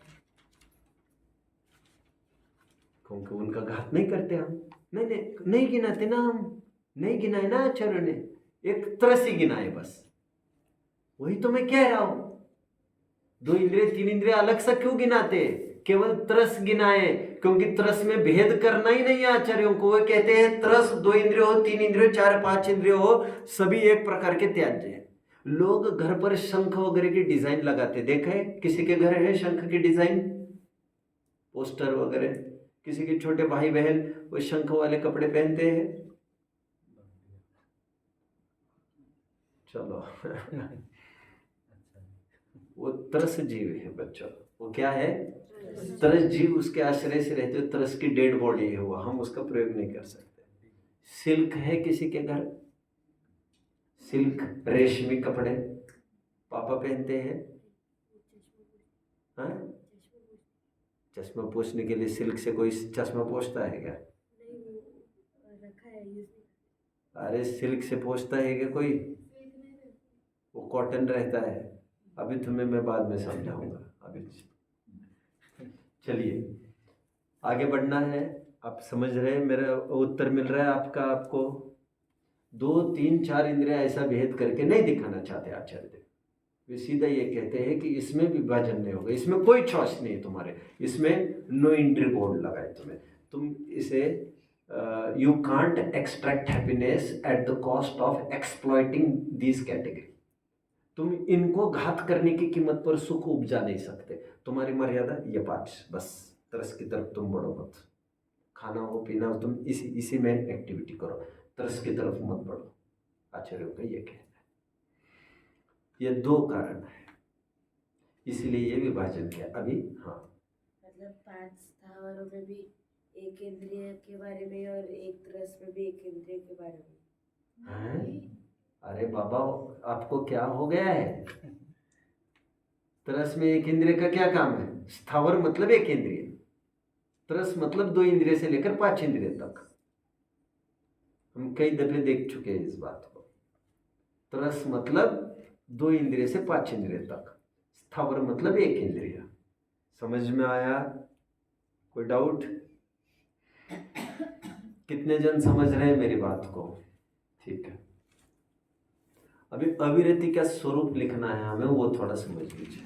क्योंकि उनका घात नहीं करते हम। नहीं गिनाते ना हम, नहीं गिनाए ना आचार्य ने, एक तरस ही गिनाए बस। वही तो मैं कह रहा हूं। 2 इंद्रिय 3 इंद्रिय अलग से क्यों गिनाते? केवल तरस गिनाए, क्योंकि तरस में भेद करना ही नहीं है आचार्यों को। वो कहते हैं तरस 2 इंद्रिय हो, 3 इंद्रिय, 4 5 इंद्रिय हो, सभी एक प्रकार के त्याज्य है। लोग घर पर शंख वगैरह की डिजाइन लगाते, देखे? किसी के घर है शंख की डिजाइन, पोस्टर वगैरह? किसी के छोटे भाई बहन वो शंख वाले कपड़े पहनते हैं? चलो वो तरस जीव है बच्चों। वो क्या है? तरस जीव। उसके आश्रय से रहते हो, तरस की डेड बॉडी है वो, हम उसका प्रयोग नहीं कर सकते। सिल्क है किसी के घर? सिल्क रेशमी कपड़े पापा पहनते हैं। हाँ? चश्मा पोछने के लिए सिल्क से कोई चश्मा पोछता है क्या? नहीं, वो रखा है यूज नहीं। अरे सिल्क से पोछता है क्या कोई? वो कॉटन रहता है। अभी तुम्हें मैं बाद में समझाऊंगा। अभी चलिए आगे बढ़ना है। आप समझ रहे हैं? मेरा उत्तर मिल रहा है आपका? आपको 2 3 4 इंद्रिय ऐसा भेद करके नहीं दिखाना चाहते आचार्य देव। वे सीधा ये कहते हैं कि इसमें विभाजन नहीं होगा, इसमें कोई चॉइस नहीं है तुम्हारे, इसमें नो एंट्री बोर्ड लगाए तुम्हें। तुम इसे you can't extract happiness at the cost of exploiting this category. तुम इनको घात करने की कीमत पर सुख उपजा नहीं सकते। तुम्हारी मर्यादा ये 5, बस तरस की तरफ तुम बढ़ो मत। खाना हो पीना हो तुम इसी में एक्टिविटी करो, तरस की तरफ मत बढ़ो। आचार्यों का ये कहना है। ये 2 कारण है, इसीलिए ये विभाजन किया अभी। हाँ, मतलब 5 स्थावरों में भी एक इंद्रिय के बारे में और एक तरस में भी एक इंद्रिय के बारे में हैं? अरे बाबा आपको क्या हो गया है? तरस में एक इंद्रिय का क्या काम है? स्थावर मतलब एक इंद्रिय, तरस मतलब 2 इंद्रिय से लेकर 5 इंद्रिय तक। हम कई दफे देख चुके हैं इस बात को। तरस मतलब 2 इंद्रिय से 5 इंद्रिय तक, स्थावर मतलब एक इंद्रिय। समझ में आया? कोई डाउट? कितने जन समझ रहे हैं मेरी बात को? ठीक है। अभी अविरति का स्वरूप लिखना है हमें, वो थोड़ा समझ लीजिए।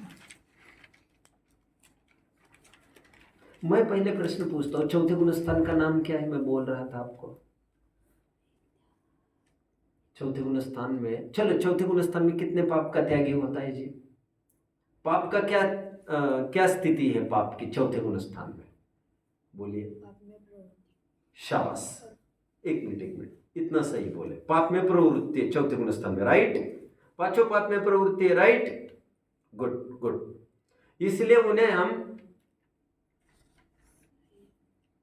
मैं पहले प्रश्न पूछता हूँ, चौथे गुणस्थान का नाम क्या है? मैं बोल रहा था आपको चौथे गुणस्थान में। चलो चौथे गुणस्थान में कितने पाप का त्यागी होता है जी? पाप का क्या स्थिति है पाप की चौथे गुणस्थान में? बोलिए। पाप में प्रवृत्ति। शाबाश, एक मिनट, इतना सही बोले। पाप में प्रवृत्ति है चौथे गुणस्थान में, राइट? 5 पाप में प्रवृत्ति है, राइट? गुड। इसलिए उन्हें हम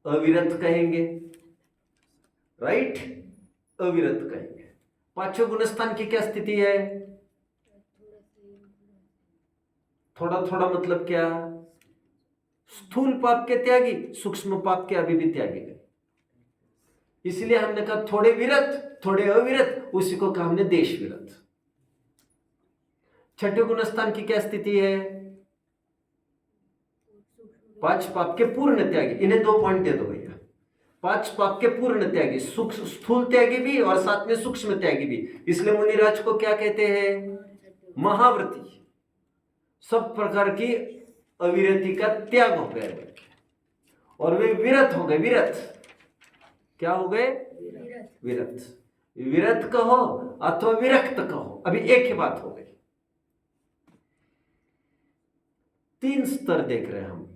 अविरत कहेंगे, राइट? अविरत कहेंगे। 5 गुणस्थान की क्या स्थिति है? थोड़ा मतलब क्या? स्थूल पाप के त्यागी, सूक्ष्म पाप के अभी भी त्यागी नहीं। इसलिए हमने कहा थोड़े विरत, थोड़े अविरत, उसी को कहा हमने देश विरत। छठे गुणस्थान की क्या स्थिति है? 5 पाप के पूर्ण त्यागी। इन्हें 2 पॉइंट दे दो भैया। 5 पाप के पूर्ण त्यागी, स्थूल त्यागी भी और साथ में सूक्ष्म त्यागी भी। इसलिए मुनिराज को क्या कहते हैं? महाव्रती। सब प्रकार की अविरति का त्याग हो गया और वे विरत हो गए। विरत क्या हो गए? विरत। विरत कहो अथवा विरक्त कहो, अभी एक ही बात हो गई। 3 स्तर देख रहे हैं हम।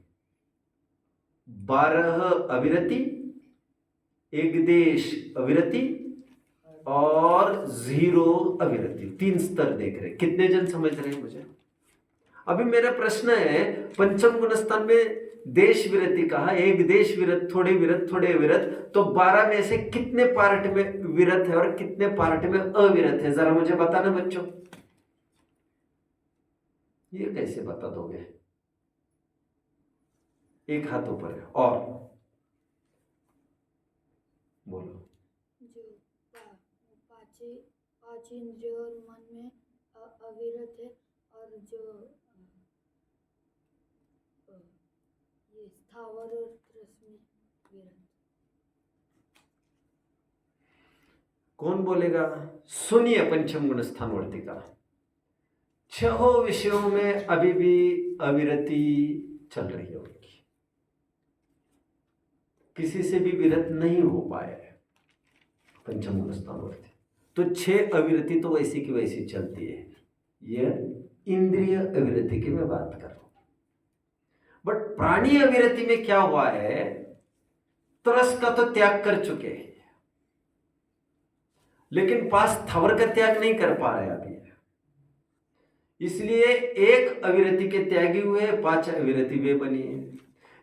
12 अविरति, एक देश अविरति और 0 अविरति। 3 स्तर देख रहे हैं। कितने जन समझ रहे हैं मुझे? अभी मेरा प्रश्न है, पंचम गुणस्थान में देश विरति कहा, एक देश विरत, थोड़े विरत, थोड़े विरत, तो 12 में से कितने पार्ट में विरत है और कितने पार्ट में अविरत है? जरा मुझे बताना बच्चों। ये कैसे बता दोगे? एक हाथ ऊपर है और बोलो। जो पांच इंद्रिय और मन में अविरत है, और जो ये स्थावर और रस में विरत। कौन बोलेगा? सुनिए पंचम गुण स्थान वर्तिका। 6 विषयों में अभी भी अविरति चल रही है उनकी, किसी से भी विरत नहीं हो पाए पंचम गुण स्थान वर्ति। तो 6 अविरति तो वैसी की वैसी चलती है। यह इंद्रिय अविरति की मैं बात कर रहा हूं। बट प्राणी अविरति में क्या हुआ है? तरस का तो त्याग कर चुके हैं, लेकिन पास स्थावर का त्याग नहीं कर पा रहे अभी। इसलिए 1 अविरति के त्यागी हुए, 5 अविरति वे बनी है।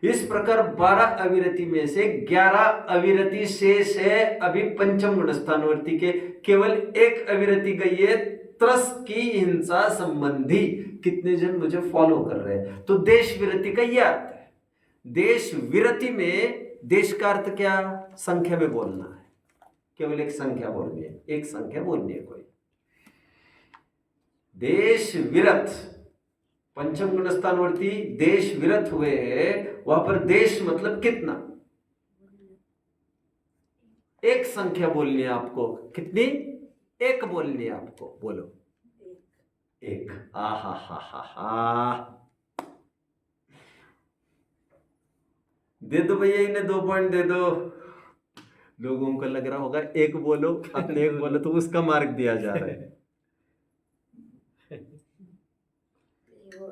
इस प्रकार 12 अविरति में से 11 अविरति शेष है अभी पंचम गुणस्थानवर्ती के। केवल 1 अविरति गई है त्रस की हिंसा संबंधी। कितने जन मुझे फॉलो कर रहे हैं? तो देश विरति का यह अर्थ है। देश विरति में देश का अर्थ क्या? संख्या में बोलना है, केवल एक संख्या बोलनी है, एक संख्या बोलनी है कोई। देश विरत, पंचम गुणस्थानवर्ती देश विरत हुए हैं, वहां पर देश मतलब कितना? एक संख्या बोलनी है आपको। कितनी? 1 बोलनी है आपको। बोलो 1। आहा हा हा हा। दे दो भैया इन्हें 2 पॉइंट दे दो। लोगों को लग रहा होगा 1 बोलो, अपने 1 बोलो तो उसका मार्क दिया जा रहा है।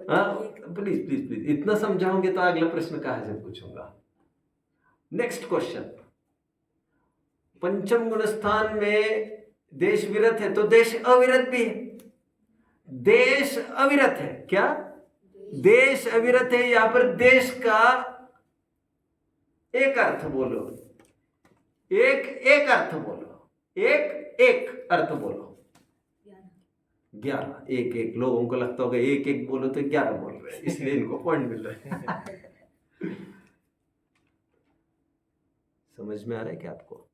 हाँ प्लीज प्लीज प्लीज, इतना समझाओगे तो अगला प्रश्न कहाँ से पूछूंगा। Next question. पंचम गुणस्थान में देश विरत है तो देश अविरत भी है। देश अविरत है क्या? देश अविरत है। यहां पर देश का एक अर्थ बोलो, एक अर्थ बोलो, एक अर्थ बोलो। 11। एक लोगों को लगता होगा 1 बोलो तो 11 बोल रहे हैं, इसलिए इनको पॉइंट मिल रहे हैं। समझ में आ रहा है क्या आपको?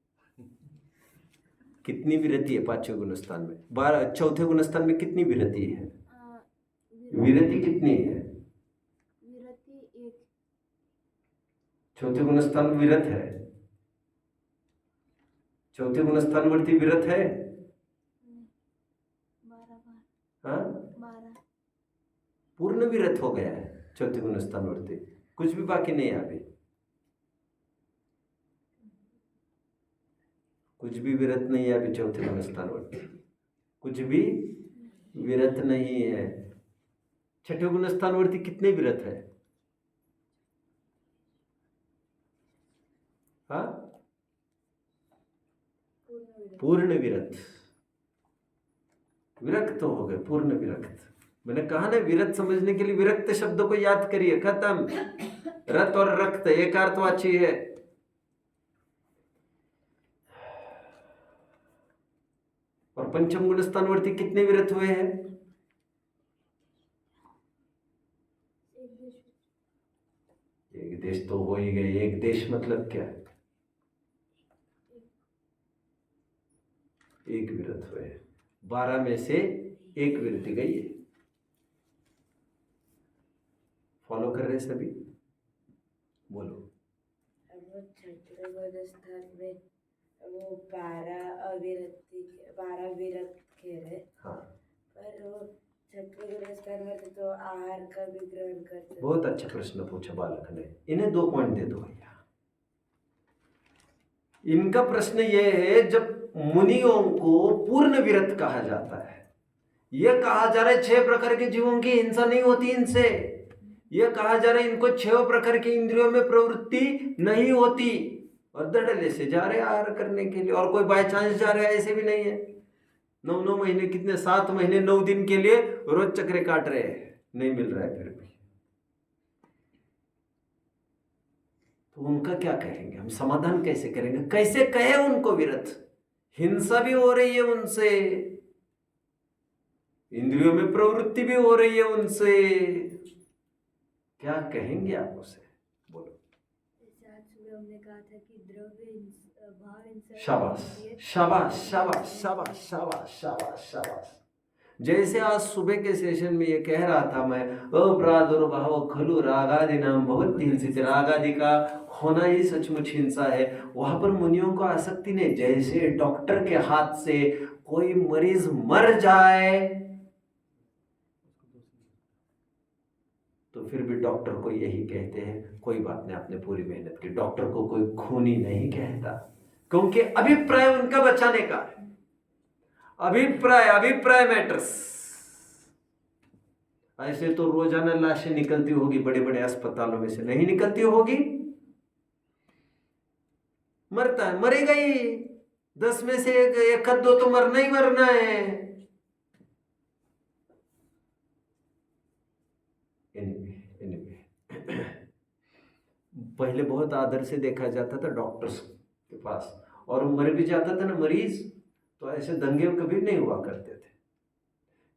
कितनी विरति है 5वें गुणस्थान में? 12। चौथे गुणस्थान में कितनी विरति है? विरति कितनी है? विरति 1। चौथे गुणस्थान में विरत है? चौथे गुणस्थान वर्ती विरत है? 12। हाँ, 12 पूर्ण विरत हो गया है चौथे गुणस्थान वर्ती। कुछ भी बाकी नहीं है अभी, कुछ भी विरत नहीं है अभी चौथे गुणस्थान वर्ती, कुछ भी विरत नहीं है। छठे गुणस्थान वर्ती कितने विरत है? हाँ, पूर्ण विरत। विरक्त हो गए, पूर्ण विरक्त। मैंने कहा ना, विरत समझने के लिए विरक्त शब्द को याद करिए। खत्म। रत और रक्त एक अर्थवाची है। और पंचम गुणस्थानवर्ती कितने विरत हुए हैं? एक देश तो हो ही गए। एक देश मतलब क्या? 1 विरत हुए। 12 में से 1 विरति गई है। फॉलो कर रहे सभी? बोलो। हम लोग छठवें बोध स्थान में वो 12 विरत कह रहे, हाँ, पर वो छठवें बोध स्थान में तो आहार का भी ग्रहण करते। बहुत अच्छा प्रश्न पूछा बालक ने। इन्हें 2 पॉइंट दे दो भैया। इनका प्रश्न ये है, जब मुनियों को पूर्ण विरत कहा जाता है, यह कहा जा रहा है 6 प्रकार के जीवों की हिंसा नहीं होती इनसे, यह कहा जा रहा है इनको 6 प्रकार की इंद्रियों में प्रवृत्ति नहीं होती, और धड़ल्ले से जा रहे आहार करने के लिए, और कोई बाय चांस जा रहे ऐसे भी नहीं है। 9 महीने, कितने 7 महीने 9 दिन के लिए रोज चक्रे काट रहे हैं, नहीं मिल रहा है फिर भी। तो उनका क्या कहेंगे हम? समाधान कैसे करेंगे? कैसे कहे उनको विरत? हिंसा भी हो रही है उनसे, इंद्रियों में प्रवृत्ति भी हो रही है उनसे, क्या कहेंगे आप उसे? बोलो। आज सुबह हमने कहा था कि द्रव्य भाव हिंसा। शाबाश शाबाश शाबाश शाबाश शाबाश शाबाश शाबाश। जैसे आज सुबह के सेशन में ये कह रहा था मैं, अप्रादुर्भाव खलु रागादि नाम भवति हिंसित, रागादि का होना ही सचमुच हिंसा है। वहां पर मुनियों को आसक्ति नहीं। जैसे डॉक्टर के हाथ से कोई मरीज मर जाए तो फिर भी डॉक्टर को यही कहते हैं, कोई बात नहीं, आपने पूरी मेहनत की। डॉक्टर को कोई खूनी नहीं कहता, क्योंकि अभिप्राय उनका बचाने का है। अभिप्राय मैटर्स। ऐसे तो रोजाना लाशें निकलती होगी बड़े बड़े अस्पतालों में से, नहीं निकलती होगी? मरता है, मरेगा ही। 10 में से एक 2 तो मरना ही मरना है। पहले बहुत आदर से देखा जाता था डॉक्टर्स के पास, और मर भी जाता था ना मरीज, तो ऐसे दंगे कभी नहीं हुआ करते थे।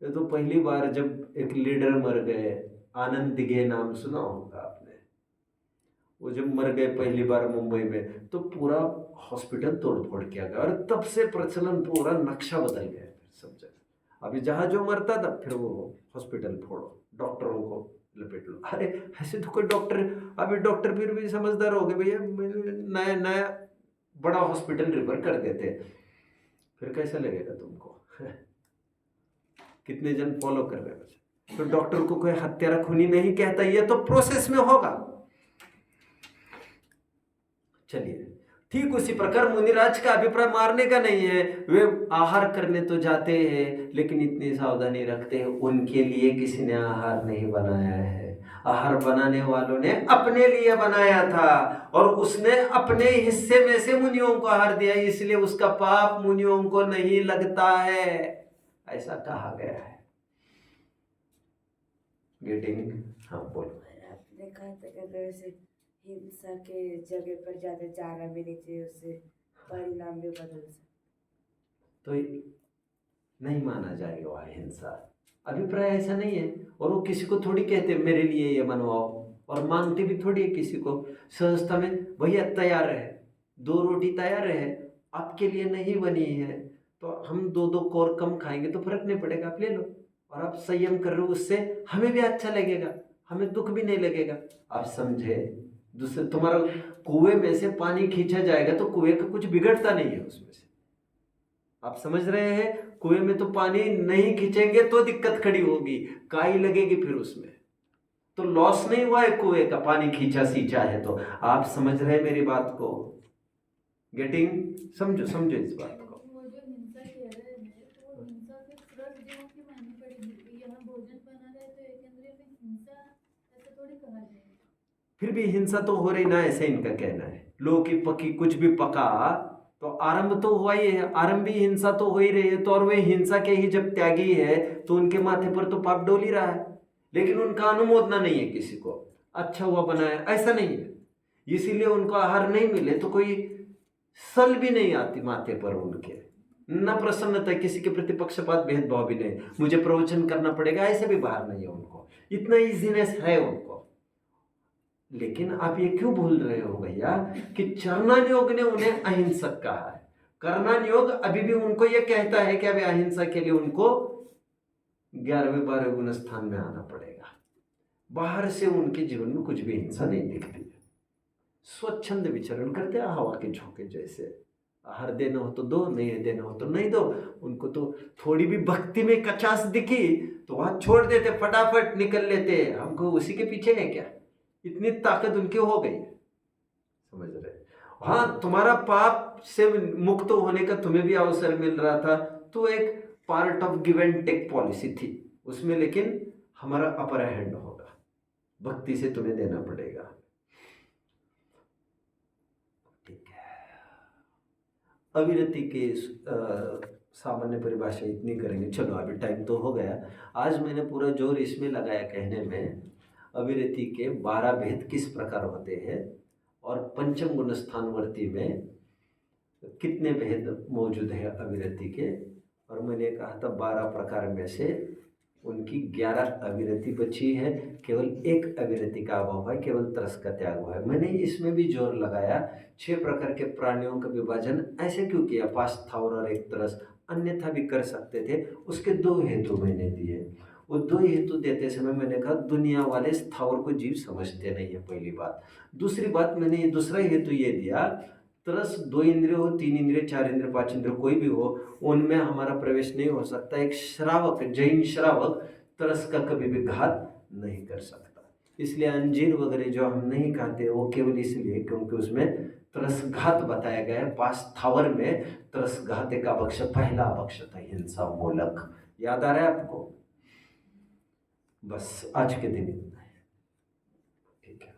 ये तो पहली बार जब एक लीडर मर गए, आनंद दिघे नाम सुना होगा आपने, वो जब मर गए पहली बार मुंबई में, तो पूरा हॉस्पिटल तोड़फोड़ किया गया, और तब से प्रचलन पूरा नक्शा बदल गया सब जगह। अभी जहाँ जो मरता था फिर वो हॉस्पिटल फोड़ो, डॉक्टरों को लपेट लो। अरे ऐसे तो कोई डॉक्टर, अभी डॉक्टर फिर भी समझदार हो गए भैया, नया नया बड़ा हॉस्पिटल रिफर कर देते, फिर कैसा लगेगा तुमको? कितने जन फॉलो कर रहे हैं? तो डॉक्टर को कोई हत्यारा खूनी नहीं कहता, ये तो प्रोसेस में होगा। चलिए, ठीक उसी प्रकार मुनिराज का अभिप्राय मारने का नहीं है। वे आहार करने तो जाते हैं, लेकिन इतनी सावधानी रखते हैं, उनके लिए किसी ने आहार नहीं बनाया है। आहार बनाने वालों ने अपने लिए बनाया था, और उसने अपने हिस्से में से मुनियों को आहार दिया, इसलिए उसका पाप मुनियों को नहीं लगता है, ऐसा कहा गया है। गेटिंग? हाँ बोलो। आपने कहा था कि अगर से हिंसा के जगह पर ज्यादा जाना भी नहीं चाहिए, उससे परिणाम भी बदल सकते, तो नहीं माना जाएगा वह हिंसा। अभिप्राय ऐसा नहीं है, और वो किसी को थोड़ी कहते मेरे लिए ये बनवाओ, और मांगते भी थोड़ी है किसी को। सहजता में भैया तैयार है, 2 रोटी तैयार है, आपके लिए नहीं बनी है, तो हम 2 कोर कम खाएंगे तो फर्क नहीं पड़ेगा, आप ले लो। और आप संयम कर रहे हो, उससे हमें भी अच्छा लगेगा, हमें दुख भी नहीं लगेगा। आप समझे? दूसरे तुम्हारा कुएं में से पानी खींचा जाएगा तो कुएं का कुछ बिगड़ता नहीं है उसमें से, आप समझ रहे हैं? कुएं में तो पानी नहीं खींचेंगे तो दिक्कत खड़ी होगी, काई लगेगी फिर उसमें, तो लॉस नहीं हुआ है कुएं का, पानी खींचा सींचा है तो। आप समझ रहे हैं मेरी बात को? गेटिंग? समझो समझो इस बात को। वो जो हिंसा कह रहे हैं, तो वो हिंसा से तुरंत जीवों की माननी पड़ेगी। यहाँ भोजन बना रहे तो एक इंद्रिय में हिंसा ऐसा थोड़ी कहा जाएगा। फिर भी हिंसा तो हो रही ना, ऐसे इनका कहना है। लोगों की पकी कुछ भी पका तो आरंभ तो हुआ ही है, आरंभ भी हिंसा तो हो ही रही है, तो और वे हिंसा के ही जब त्यागी है तो उनके माथे पर तो पाप डोल ही रहा है, लेकिन उनका अनुमोदना नहीं है किसी को, अच्छा हुआ बनाया ऐसा नहीं है, इसीलिए उनको आहार नहीं मिले तो कोई सल भी नहीं आती माथे पर उनके, न प्रसन्नता, किसी के प्रति पक्षपात भेदभाव भी नहीं, मुझे प्रवचन करना पड़ेगा ऐसे भी बाहर नहीं है उनको, इतना इजीनेस है उनको। लेकिन आप ये क्यों भूल रहे हो भैया कि चरणान योग ने उन्हें अहिंसक कहा है। कर्णान योग अभी भी उनको ये कहता है कि अभी अहिंसा के लिए उनको 11वें 12वें गुण स्थान में आना पड़ेगा। बाहर से उनके जीवन में कुछ भी हिंसा नहीं दिखती है, स्वच्छंद विचरण करते हैं हवा के झोंके जैसे। आहार देना हो तो दो, नहीं देना हो तो नहीं दो। उनको तो थोड़ी भी भक्ति में कचास दिखी तो वहां छोड़ देते, फटाफट निकल लेते। हमको उसी के पीछे है क्या, इतनी ताकत उनकी हो गई है, समझ रहे। हाँ, तुम्हारा पाप से मुक्त होने का तुम्हें भी अवसर मिल रहा था, तो एक part of give and take policy थी उसमें, लेकिन हमारा अपर हैंड होगा, भक्ति से तुम्हें देना पड़ेगा। ठीक है, अविरति के सामान्य परिभाषा इतनी करेंगे। चलो अभी टाइम तो हो गया। आज मैंने पूरा जोर इसमें लगाया कहने में अविरति के 12 भेद किस प्रकार होते हैं और पंचम गुण स्थानवर्ती में कितने भेद मौजूद है अविरति के। और मैंने कहा था 12 प्रकार में से उनकी 11 अविरति बची है, केवल एक अविरति का अभाव है, केवल तरस का त्याग हुआ है। मैंने इसमें भी जोर लगाया 6 प्रकार के प्राणियों का विभाजन ऐसे क्यों किया, 5 स्थावर और 1 तरस, अन्यथा भी कर सकते थे। उसके 2 हेतु मैंने दिए। वो 2 हेतु देते समय मैंने कहा दुनिया वाले स्थावर को जीव समझते नहीं है, पहली बात। दूसरी बात मैंने ये दूसरा हेतु ये दिया, तरस 2 इंद्रिय हो, 3 इंद्रिय, 4 इंद्रिय, 5 इंद्रिय कोई भी हो, उनमें हमारा प्रवेश नहीं हो सकता। एक श्रावक, जैन श्रावक तरस का कभी भी घात नहीं कर सकता। इसलिए अंजीर वगैरह जो हम नहीं खाते वो केवल इसलिए क्योंकि उसमें तरस घात बताया गया है। 5 स्थावर में तरस घात एक अभक्ष, पहला अभक्ष था हिंसा मूलक। याद आ रहा है आपको? बस आज के दिन इतना है, ठीक है।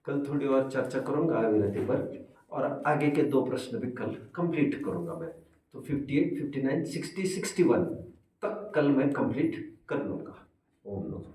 कल थोड़ी और चर्चा करूंगा अविरति पर, और आगे के 2 प्रश्न भी कल कंप्लीट करूंगा मैं। तो 58, 59, 60, 61 तक कल मैं कंप्लीट कर लूंगा। ओम नमः।